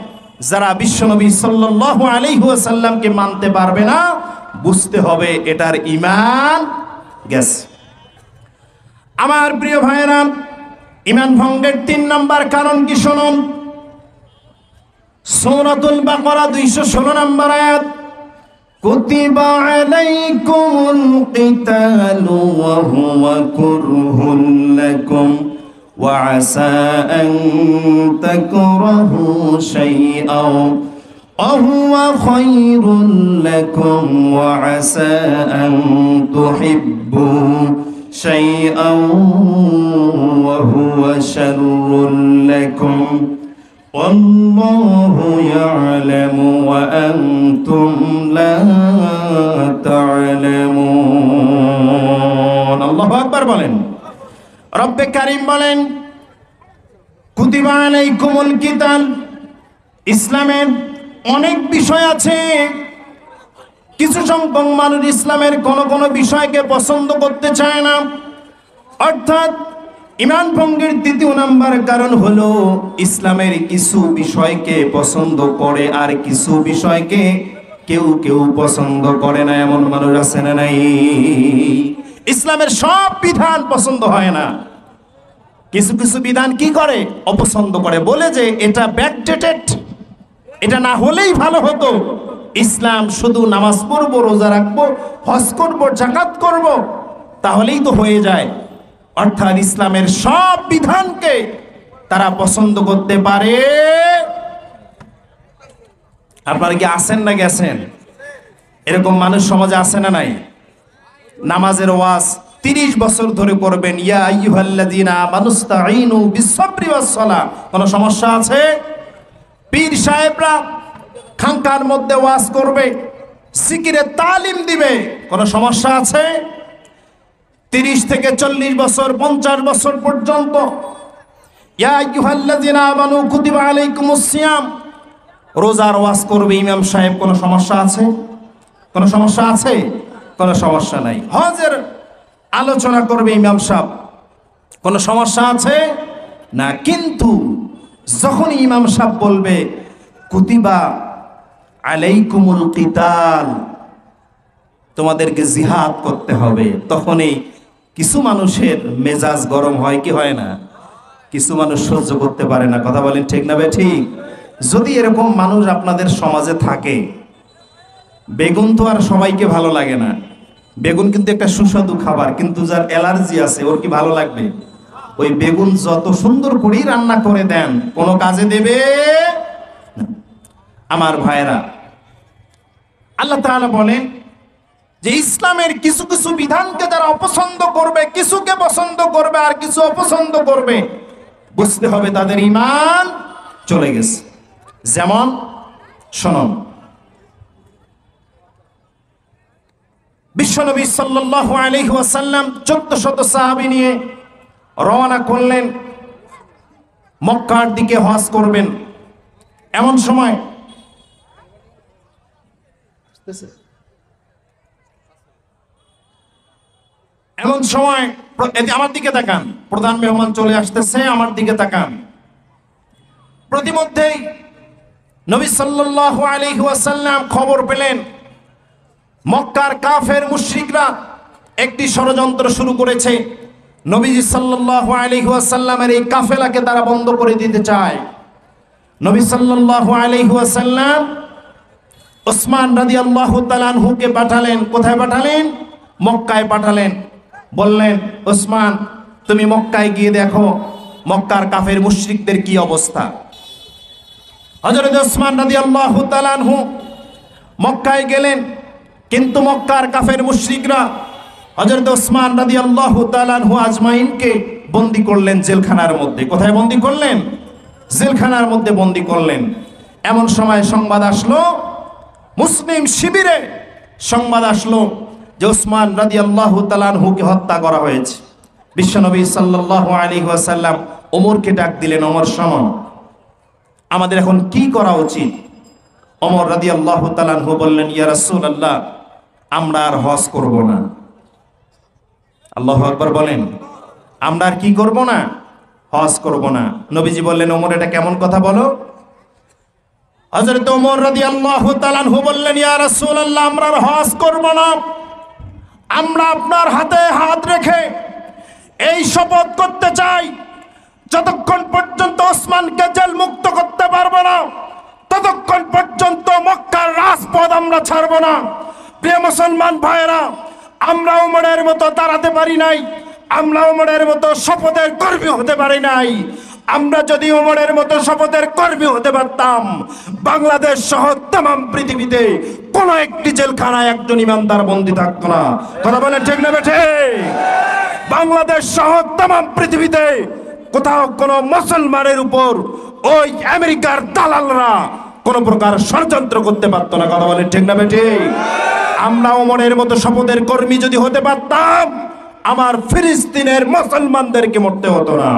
Speaker 1: যারা বিশ্বনবী সাল্লাল্লাহু আলাইহি ওয়াসাল্লামকে মানতে পারবে না, বুঝতে হবে এটার ঈমান গেছে। আমার প্রিয় ভাইয়েরা, ঈমান ভঙ্গের 3 নম্বর কারণ কি শুনুন। সূরাতুল বাকারা 216 নম্বর আয়াত, কুতিবা আলাইকুমুল কিতালু ওয়া হুয়া কুরহুল লাকুম ওয়া আসা আন তাকরাহু শাইআন ওয়া হুয়া খায়রুল লাকুম ওয়া আসা আন তুহিব্বু শাইআন ওয়া হুয়া শাররুল লাকুম ওয়াল্লাহু ইয়ালামু ওয়া আনতুম লা তা'লামুন। আল্লাহু আকবার বলেন। রব্বে কারীম বলেন, কুতিবা আলাইকুমুল কিতাল। ইসলামের অনেক বিষয় আছে, কিছু সংখ্যক মানুষ ইসলামের কোন কোন বিষয়কে পছন্দ করতে চায় না। অর্থাৎ ঈমান ভঙ্গের 3 নম্বর কারণ হলো, ইসলামের কিছু বিষয়কে পছন্দ করে আর কিছু বিষয়কে কেউ কেউ পছন্দ করে না। এমন মানুষ আছে না নাই? ইসলামের সব বিধান পছন্দ হয় না, কিছু কিছু বিধান কি করে? অপছন্দ করে, বলে যে এটা ব্যাকডেটেড, এটা না হলেই ভালো হতো। ইসলাম শুধু নামাজ পড়বো, রোজা রাখবো, হজ করবো, যাকাত করবো, তাহলেই তো হয়ে যায়। অর্থাৎ ইসলামের সব বিধানকে তারা পছন্দ করতে পারে। আপনারা কি আছেন না গেছেন? এরকম মানুষ সমাজে আছে না নাই? নামাজের ওয়াজ 30 বছর ধরে করবেন, ইয়া আইয়ুহাল্লাযীনা আমানুস্তাঈনু বিস-সাবরি ওয়াস-সালাহ, কোনো সমস্যা আছে? পীর সাহেবরা খানকার মধ্যে ওয়াজ করবে, জিকিরের তালিম দিবে, কোনো সমস্যা আছে? 30 থেকে 40 বছর, 50 বছর পর্যন্ত ইয়া আইয়ুহাল্লাযীনা আমানু কুতিবা আলাইকুমুস সিয়াম, রোজার ওয়াজ করবে ইমাম সাহেব, কোনো সমস্যা আছে? কোনো সমস্যা আছে? কোনো সমস্যা নাই। হজের আলোচনা করবে ইমাম সাহেব, কোনো সমস্যা আছে? না। কিন্তু যখন ইমাম সাহেব বলবে কুতিবা আলাইকুমুল কিতাল, তোমাদেরকে জিহাদ করতে হবে, তখনই কিছু মানুষের মেজাজ গরম হয় কি হয় না? কিছু মানুষ সহ্য করতে পারে না। কথা বলেন ঠিক না ঠিক? যদি এরকম মানুষ আপনাদের সমাজে থাকে, বেগুন তো আর সবাইকে ভালো লাগে না। বেগুন কিন্তু একটা সুস্বাদু খাবার, কিন্তু যার অ্যালার্জি আছে ওর কি ভালো লাগবে? ওই বেগুন যত সুন্দর করেই রান্না করে দেন, কোনো কাজে দেবে না। আমার ভাইরা, আল্লাহ তাআলা বলেন যে ইসলামের কিছু কিছু বিধানকে যারা অপছন্দ করবে, কিছুকে পছন্দ করবে আর কিছু অপছন্দ করবে, বুঝতে হবে তাদের ঈমান চলে গেছে। যেমন শুনুন, বিশ্বনবী সাল্লাল্লাহু আলাইহি ওয়াসাল্লাম 1400 সাহাবী নিয়ে রওনা করলেন, মক্কার দিকে হজ করবেন। এমন সময় আমার দিকে তাকান, প্রধান মেহমান চলে আসতেছে, আমার দিকে তাকান। প্রতিমধ্যেই নবী সাল্লাল্লাহু আলাইহি ওয়াসাল্লাম খবর পেলেন মক্কার কাফের মুশরিকরা একটি ষড়যন্ত্র শুরু করেছে। নবীজি সাল্লাল্লাহু আলাইহি ওয়াসাল্লামের এই কাফেলাকে তারা বন্ধ করে দিতে চায়। নবী সাল্লাল্লাহু আলাইহি ওয়াসাল্লাম ওসমান রাদিয়াল্লাহু তাআলা আনহুকে পাঠালেন। কোথায় পাঠালেন? মক্কায় পাঠালেন। বললেন, ওসমান তুমি মক্কায় গিয়ে দেখো মক্কার কাফের মুশরিকদের কি অবস্থা। হযরত ওসমান রাদিয়াল্লাহু তাআলা আনহু মক্কায় গেলেন, কিন্তু মক্কার কাফের মুশরিকরা হযরত ওসমান রাদিয়াল্লাহু তাআলা আনহু আজমাইনকে বন্দী করলেন জেলখানার মধ্যে। কোথায় বন্দী করলেন? জেলখানার মধ্যে বন্দী করলেন। এমন সময় সংবাদ আসলো, মুসলিম শিবিরে সংবাদ আসলো যে ওসমান রাদিয়াল্লাহু তাআলা আনহুকে হত্যা করা হয়েছে। বিশ্বনবী সাল্লাল্লাহু আলাইহি ওয়াসাল্লাম ওমরকে ডাক দিলেন, ওমর শোনো, আমাদের এখন কি করা উচিত? ওমর রাদিয়াল্লাহু তাআলা আনহু বললেন, ইয়া রাসূলুল্লাহ, আমরা আর হজ করব না। আল্লাহু আকবার বলেন, আমরা আর কি করব না? হজ করব না। নবীজি বললেন, ওমর এটা কেমন কথা বলো? হযরত ওমর রাদিয়াল্লাহু তাআলা আনহু বললেন, ইয়া রাসূলুল্লাহ, আমরা আর হজ করব না। আমরা আপনার হাতে হাত রেখে এই শপথ করতে চাই, যতক্ষণ পর্যন্ত ওসমানকে জেল মুক্ত করতে পারবো না, ততক্ষণ পর্যন্ত মক্কার রাজপথ আমরা ছাড়ব না। প্রিয় মুসলমান ভাইরা, আমরা ওমরের মতো দাঁড়াতে পারি নাই, আমরা ওমরের মতো শপথের কর্মী হতে পারি নাই। আমরা যদি ওমরের মতো শপথের কর্মী হতে পারতাম, বাংলাদেশ সহ तमाम পৃথিবীতে কোন একটি জেলখানায় একজন ইমানদার বন্দী থাকতো না। কথা বলেন ঠিক না বেঠে? বাংলাদেশ সহ तमाम পৃথিবীতে কোথাও কোন মুসলমানের উপর ওই আমেরিকার দালালরা কোন প্রকার ষড়যন্ত্র করতে পারতো না। কথা বলেন ঠিক না বেঠে? আমরা ওমরের মতো শপথের কর্মী যদি হতে পারতাম, আমার ফিলিস্তিনের মুসলমানদেরকে মরতে হতো না।